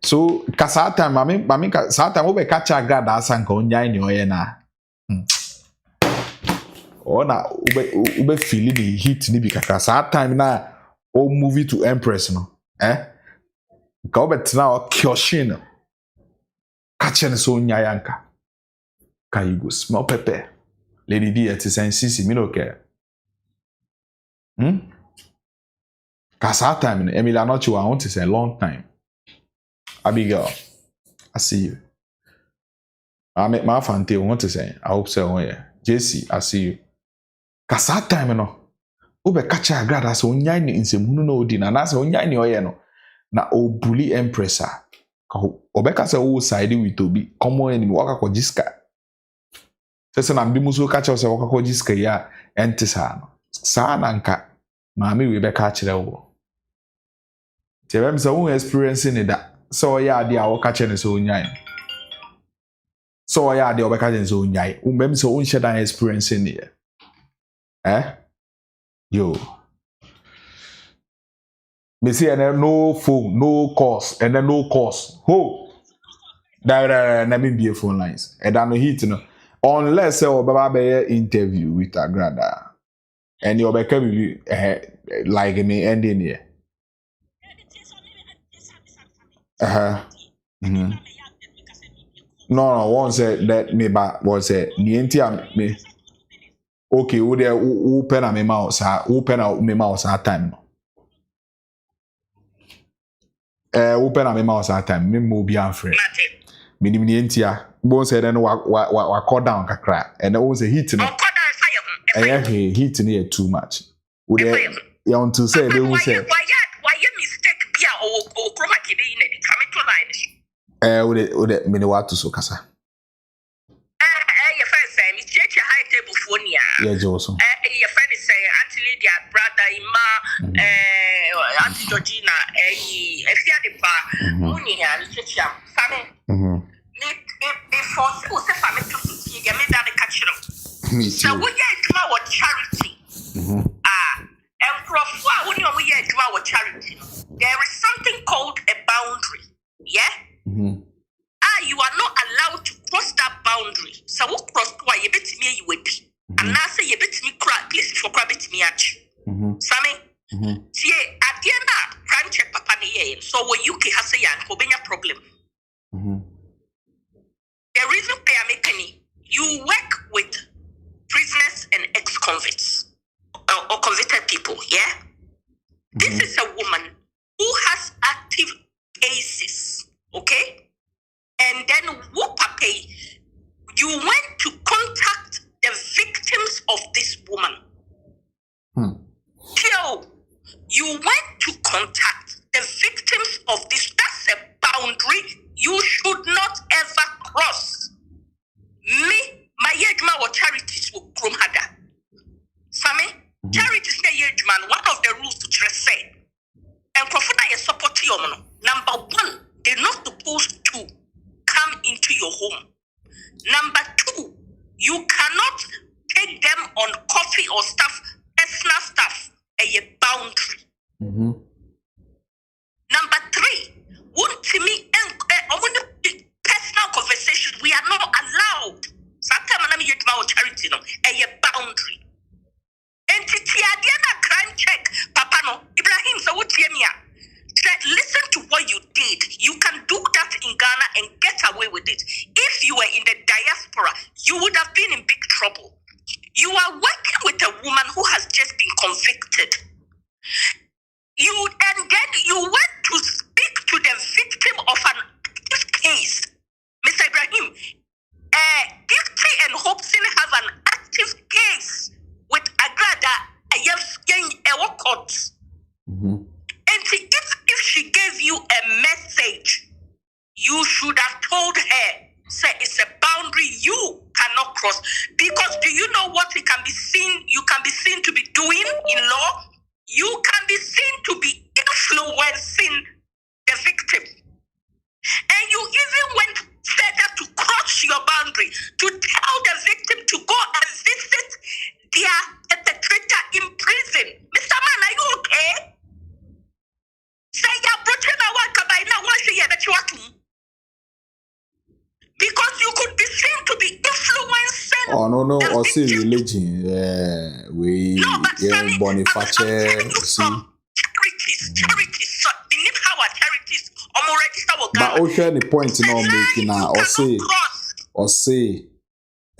so kasa time mami sa time we be catch Agradaa asanka onyan ni oye na ona ube feel the heat ni bi kasa time na o movie to Empress no ka obetina o kyoshin catching so nyayanka ka you go small pepper lady D at sisi me no care kasa time no Emily Anochi I want to say a long time Abigail I see you I make my fante want to say I hope so here JC I see you kasa time no Obe catch Agradaa so nyai ni nsemu no odi na say onyai ni oye no na o bully Empress a obe ka say o side with obi common enemy waka ko jiska say na mbi muso catch say waka ko jiska ya entisa no sa na nka maami we be catch re wo tebem say won experience ni da so ya ade a wo catch ne so onyai so ya ade obe catch ne so onyai umbem say won share that experience ni Yo. Me see and then no phone, no course, and then no course. Ho. That me be a phone lines. And then no hit no. Unless say baba be interview with Agradaa. And you be come like me ending here. No, one said that me ba was say the me. Okay, who pen a me mouse, who pen a me mouse at time. Who pen a me mouse at time, me mo be afraid. Minimum entia, bones said then wa call down kakra, and there was a heat no. And heat near too much. Would you want to say they will say? Why you mistake Pia or chroma key in it? Would it mean what to so casa? Yeah, Johnson. Your friend is saying, Auntie Lydia, brother, Ima, Auntie Georgina, if you are the bar, Mooney, and Chicham, Sammy. Before who said family to see, get me down the catch. So, we get our charity. And Prof, when we get our charity, there is something called a boundary. Yeah? You are not allowed to cross that boundary. So, what cross why you bet me you would be. And now say you bet me crack, please for crab it me at Sammy. See, at the end, crime check papa ni so what you can say and for being a problem. The reason why I'm making you work with prisoners and ex-convicts or convicted people, yeah? This is a woman who has active cases, okay? And then Whoopapay, you went to contact the victims of this woman. Yo, you went to contact the victims of this. That's a boundary you should not ever cross. Me, my yedma or charities will chrome hada. Sammy, charities na yedman, one of the rules to just say. And Profuna is supporting you. Number one, they're not supposed to come into your home. Number two, you cannot take them on coffee or stuff, personal stuff, a boundary. Number three, personal conversation odds. And if she gave you a message, you should have told her, say it's a boundary you cannot cross. Because do you know what it can be seen? You can be seen to be doing in law. You can be seen to be influencing the victim. And you even went further to cross your boundary to tell the victim to go and visit their perpetrator in prison. Mr. Man, are you okay? Say you're broken because you could be seen to be influencing. Oh no, or say religion. We Boniface. Charities. So beneath our charities, but also the point no making now, or say,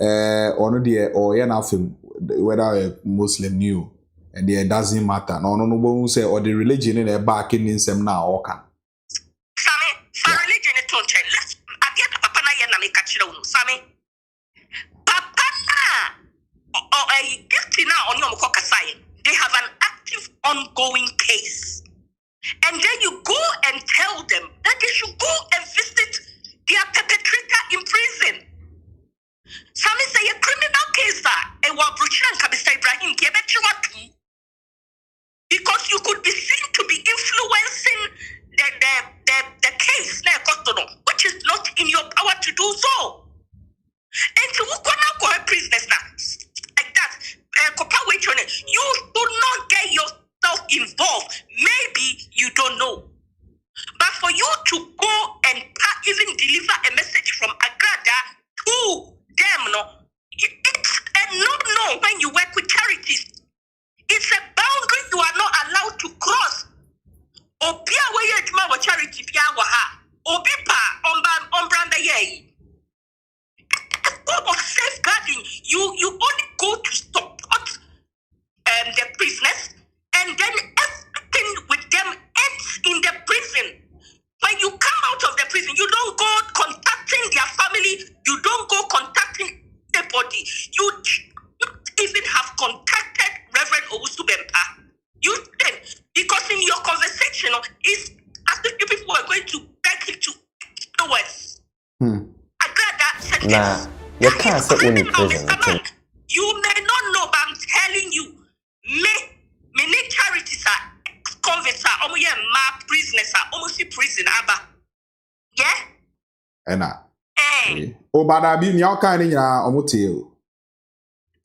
or no dear, or yeah, nothing whether a Muslim new, and it doesn't matter. No, won't say or the religion in a back in some now, or can. Religion is on chain. Let's get Papa na make a chill. Sammy, Papa or a gifty now on your Mokokasai. They have an active, ongoing case. And then you go and tell them that they should go and visit their perpetrator in prison. Some say a criminal case that Mr. Ibrahim because you could be seen to be influencing the case, which is not in your power to do so. And so who can now go a prisoners like that? You do not get yourself involved. Maybe you don't know. But for you to go and even deliver a message from Agradaa to them, it's a no when you work with charities. It's a boundary you are not allowed to cross. Opia weye juma wa charity bia wa ha. Obipa ombranda ye. A form of safeguarding. You only go to support the prisoners, and then everything with them ends in the prison. When you come out of the prison, you don't go contacting their family. You don't go contacting anybody. You don't even have contacted Reverend Owusu Bempah. You didn't, because in your conversation, it's as if you people are going to beg him to influence. Agradaa said yes. You can't say in prison. You may not know, but I'm telling you, many charities are convicts are almost prisoners are almost prison abba. Yeah? Oh, but I be your kind in your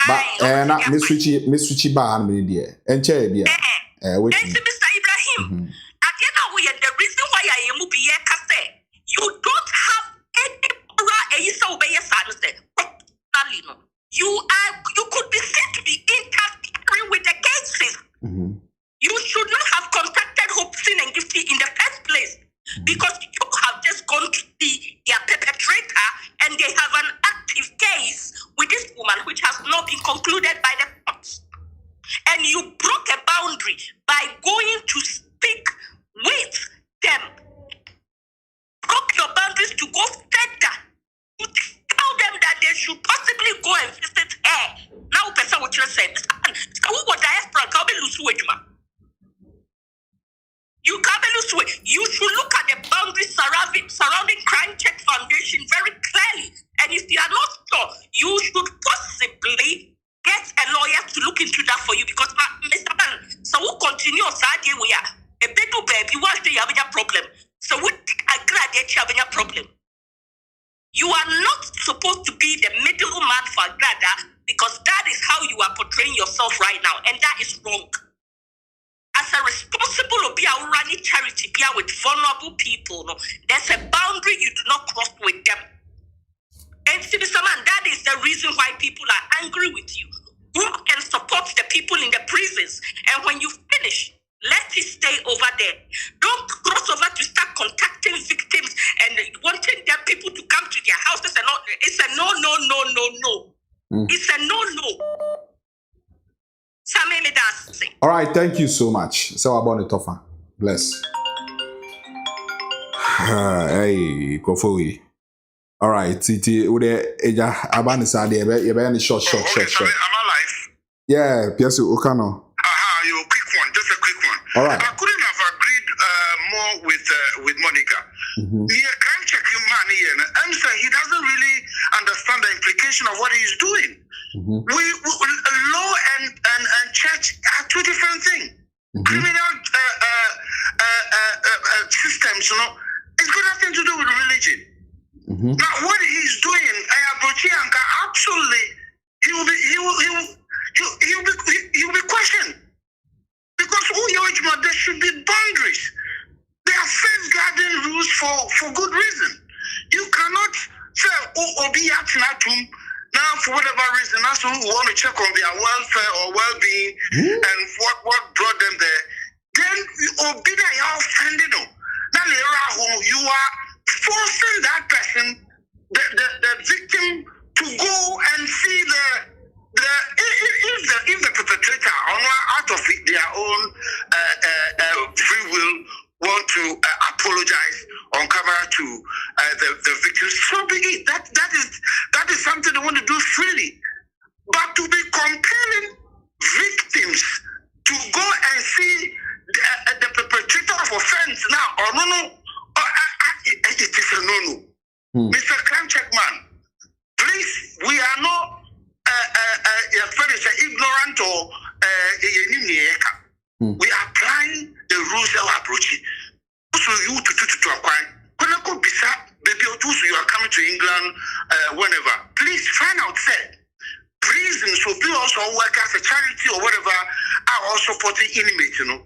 but not Miss Richie Barn, dear, and chair, dear. Mr. Ibrahim, the reason why I am be here, you don't have any you could be said to be interfering with the cases. You should not have contacted Hopsin and Gifty in the first place because you have just gone to see their perpetrator and they have an active case with this woman which has not been concluded by the courts. And you broke a boundary by going to speak with them. Broke your boundaries to go further. To tell them that they should possibly go and visit her. Now, person what you're saying, you can't lose weight. You should look at the boundaries surrounding Crime Check Foundation very clearly. And if you are not sure, you should possibly get a lawyer to look into that for you. Because Mr. Man, so we'll continue on Saturday. We are a bit too baby. Why do you have a problem? So we Agradaa having a problem. You are not supposed to be the middleman for Agradaa because that is how you are portraying yourself right now, and that is wrong. As a responsible running charity with vulnerable people, there's a boundary you do not cross with them. And Mr. Man, that is the reason why people are angry with you. Go and support the people in the prisons, and when you finish, let it stay over there. Don't cross over to start contacting victims and wanting their people to come to their houses and all. It's a no. It's a no. All right, thank you so much. So about the tougher. Bless. Hey, Kofowi. All right, Titi, would eja abanisa de be any short. Am I live? Yeah, Piasu Okano. You quick one, just a All right. I couldn't have agreed more with Monica. Yeah, crime checking man here, I'm saying he doesn't really understand the implication of what he's doing. We law and church are two different things. Criminal systems, you know, it's got nothing to do with religion. Now, what he's doing, absolutely, he will be questioned because there should be boundaries. There are safeguarding rules for good reason. You cannot say, be acting now for whatever reason. That's who want to check on their welfare or well-being and what brought them there. Then be there, you're offending them. You are forcing that person, the victim, to go and see if the perpetrator out of their own free will want to apologize on camera to the victim, so be it. That is something they want to do freely. But to be compelling victims to go and see the perpetrator of offense now, or no, it is a no. Mr. Crime Check Man, please, we are not ignorant or we are applying the rules that are approaching. So you to acquire. When I go beside baby, you are coming to England whenever. Please find out that prisons will be also work as a charity or whatever are also supporting inmates, you know.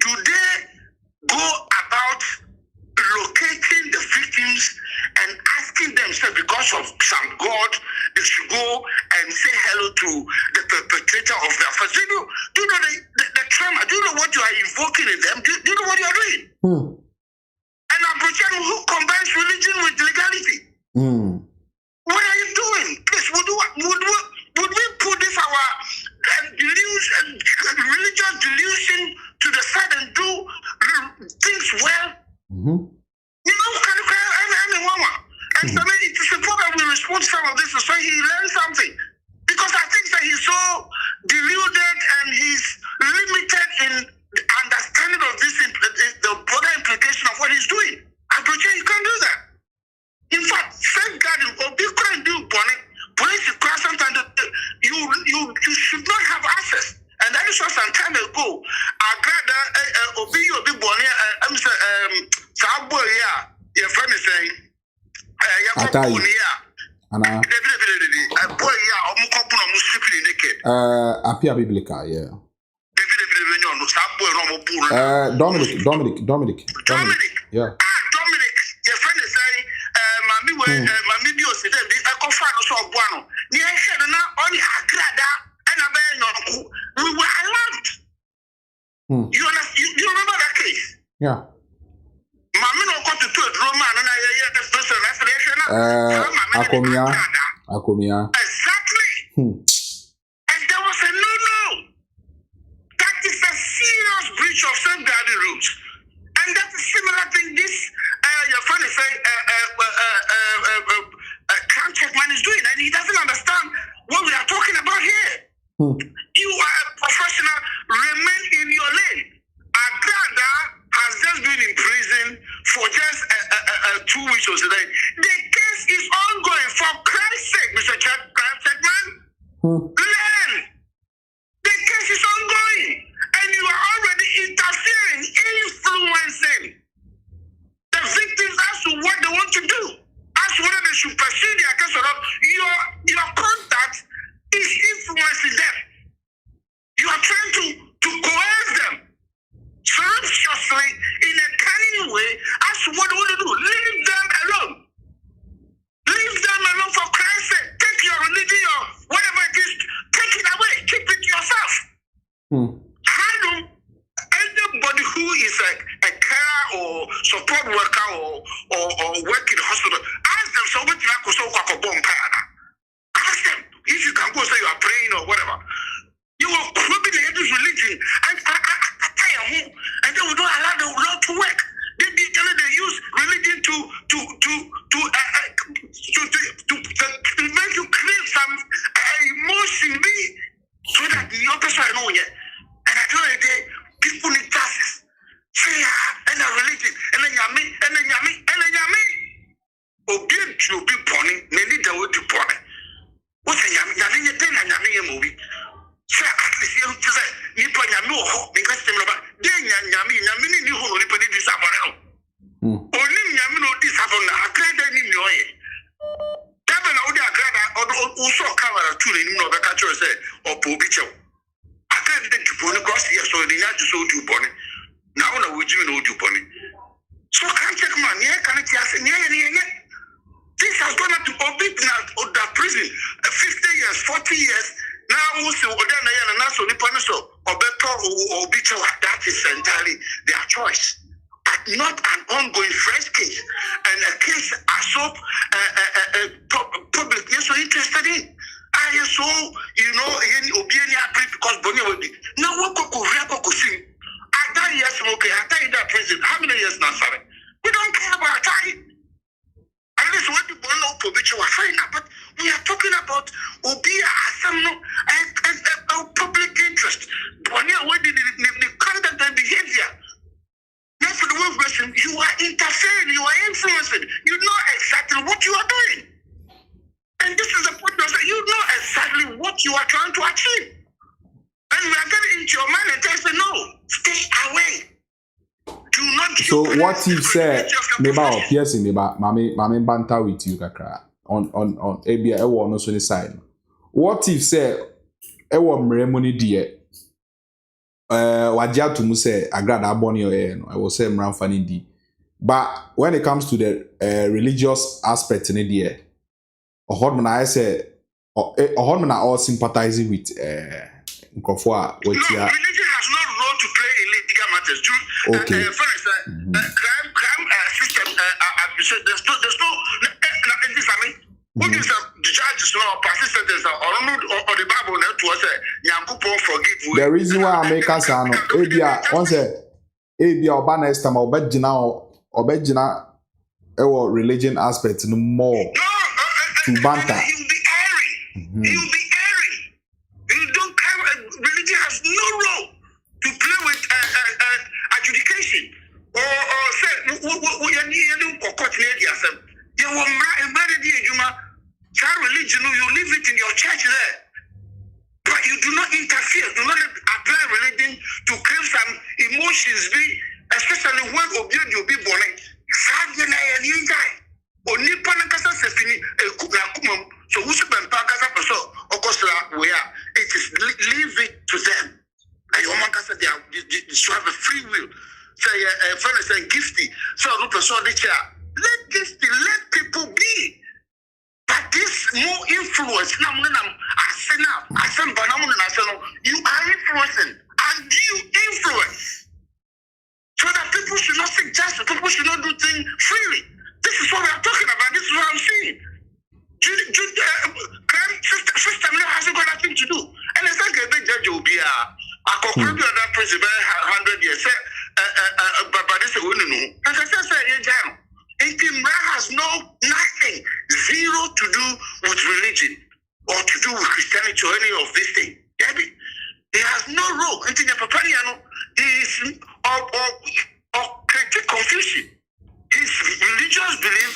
Do they go about locating the victims and asking themselves, because of some God, they should go and say hello to the perpetrator of the offense? Do you know the trauma? Do you know what you are invoking in them? Do you know what you are doing? And I'm pretending who combines religion with legality. What are you doing? Please, would we put this our religious delusion to the side and do things well? You know, and so it is important we respond to some of this so he learns something. Because I think that he's so deluded and he's limited in the understanding of this, the broader implication of what he's doing. I pretend you can't do that. In fact, safeguarding or be trying to do police sometimes you should not have access. And that is what some time ago, Agradaa, Obi Bonnie, your friend is saying, Apia Biblica, yeah. Dominic. Yeah. Dominic, your friend is saying, Mami Bios, I confide also Buano. Near Shadana, only Agradaa, and we were alarmed. You remember that case? Yeah. Mami no got to do it, Roman, and I hear the special restoration. Akomia. Exactly. And there was a no. That is a serious breach of safeguarding rules. And that's a similar thing this your friend is saying Crime Check Man is doing, and he doesn't understand what we are talking about here. You are a professional, remain in your lane. Agradaa has just been in prison for just 2 weeks or so. The case is ongoing. For Christ's sake, Mr. Crime Check Man, learn. The case is ongoing, and you are already interfering, influencing the victims as to what they want to do, as to whether they should pursue their case or not. Your contact is influencing them. You are trying to coerce them surreptitiously in a cunning way as to what they want to do. Leave them alone. Leave them alone for Christ's sake. Take your religion or whatever it is, take it away. Keep it to yourself. Handle anybody who is a carer or support worker or work in the hospital. Ask them ask them if you can go say you are praying or whatever. You are probably this religion and then we don't allow the law to work. They use religion to make you crave some emotion so that the other side know yet. And at the end of the day, people need justice. just so do bonnet. Now, when we do no do bonnet. So, can't check man, yeah, can it just this has gone up to orbit now, the prison, 50 years, 40 years. Now, also, and also the panaso, or better, or bitter, that is entirely their choice. But not an ongoing fresh case. And a case are so public, you're so interested in. I so, you know, because Bonnie will be. Now, what could sing? I die, yes, okay, I die in that prison. How many years now, sorry? We don't care about time. At least when the one of provincial are fine, but we are talking about Obia as some public interest. When you are the conduct and behavior, not for the word version, you are interfering, you are influencing, you know exactly what you are doing. And this is the point that you know exactly what you are trying to achieve. And we are getting into your mind and tell you, no, stay away. So what he said, neighbor, yes, neighbor, mami banter with you, kakra on ABI, I want also the side. What if say, I want ceremony dear, wajia to mu say, Agradaa born your I will say mran funny di. But when it comes to the religious aspect in the a hotman I say, a hotman are all sympathizing with Nkofua, which religion has no role to play in legal matters. Okay. For instance, crime system. There's no. This I mean, what is the judges now persistent or the Bible now to us? Nyankopon forgive. The reason why I make us ano, ebia once ebia oba next time obejina ewo religion aspect no more to banter. You'll be airing. You'll be airing. You don't have religion has no role to play with adjudication or say we are near or court yourself. You will marry child religion, you leave it in your church there. But you do not interfere, do not apply religion to create some emotions, especially when you'll be born. So who's Bempah where it is leave it to them. And your man said they have a free will. Say a friend is gifty. So let gifty, let people be. But this more influence. You are influencing and you influence. So that people should not seek justice, people should not do things freely. This is what we are talking about, this is what I'm saying. Crime system hasn't got nothing to do. And it's like a big judge will be a conclude that prison 100 years. But this is as I said, has nothing, zero to do with religion or to do with Christianity or any of these things. He has no role. He is or create confusion. His religious belief,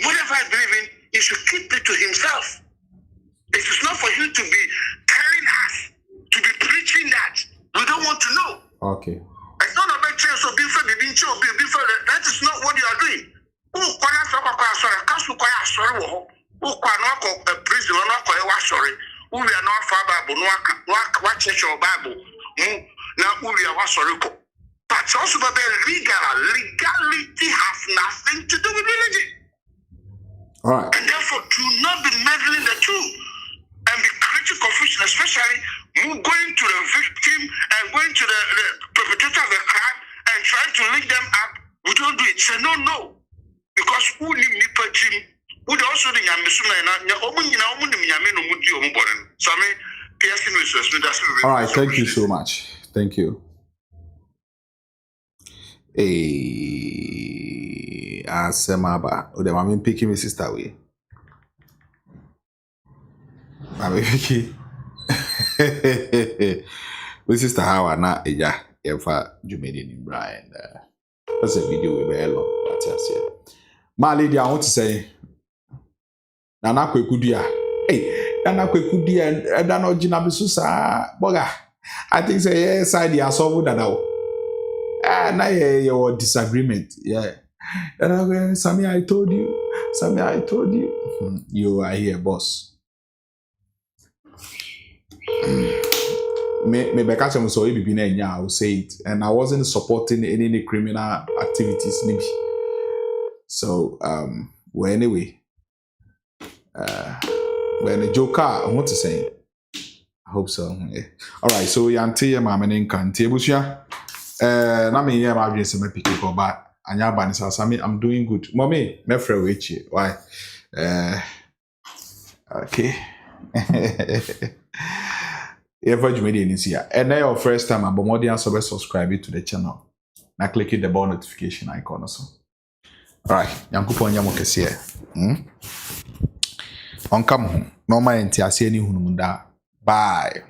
whatever I believe in, he should keep it to himself. It is not for him to be telling us, to be preaching that. We don't want to know. Okay. It's not about chance of being fair, that is not what you are doing. Prison, we are not Bible, no church or Bible. Now we are sorry. But also about legality has nothing to do with religion. All right. And therefore do not be meddling the two and be creating confusion, especially going to the victim and going to the perpetrator of the crime and trying to link them up. We don't do it. Say no. Because who need me per team? Would also the all right, thank you so much. Thank you. Asemaba. I'm picking my sister away. I'm picking. My sister how na eja efa Jumedi in Brian. That's a video we were long. But yes, yeah. My lady, I want to say. Nana kwekudia. Hey, Nana kwekudia and Dano Jinabisusa Boga. I think say yes, side ya solve that now. Now your disagreement. Yeah. And Sammy, I told you. You are here, boss. me beka chem so bibi na nya I will say it, and I wasn't supporting any criminal activities maybe. So well anyway, when the joker what to say, I hope so. Yeah. All right, so yanti ya mama nkanti ebusia na me ya ma dwen se me pick up ba anya ba ni sasa me I'm doing good. Mommy, me frɛ wechi. Why? Okay. Ever you made in here. And now your first time about more than subscribe to the channel. Now click the bell notification icon also. Alright, Yankupon Yamokes here. On come home. No mind to see any hununda. Bye.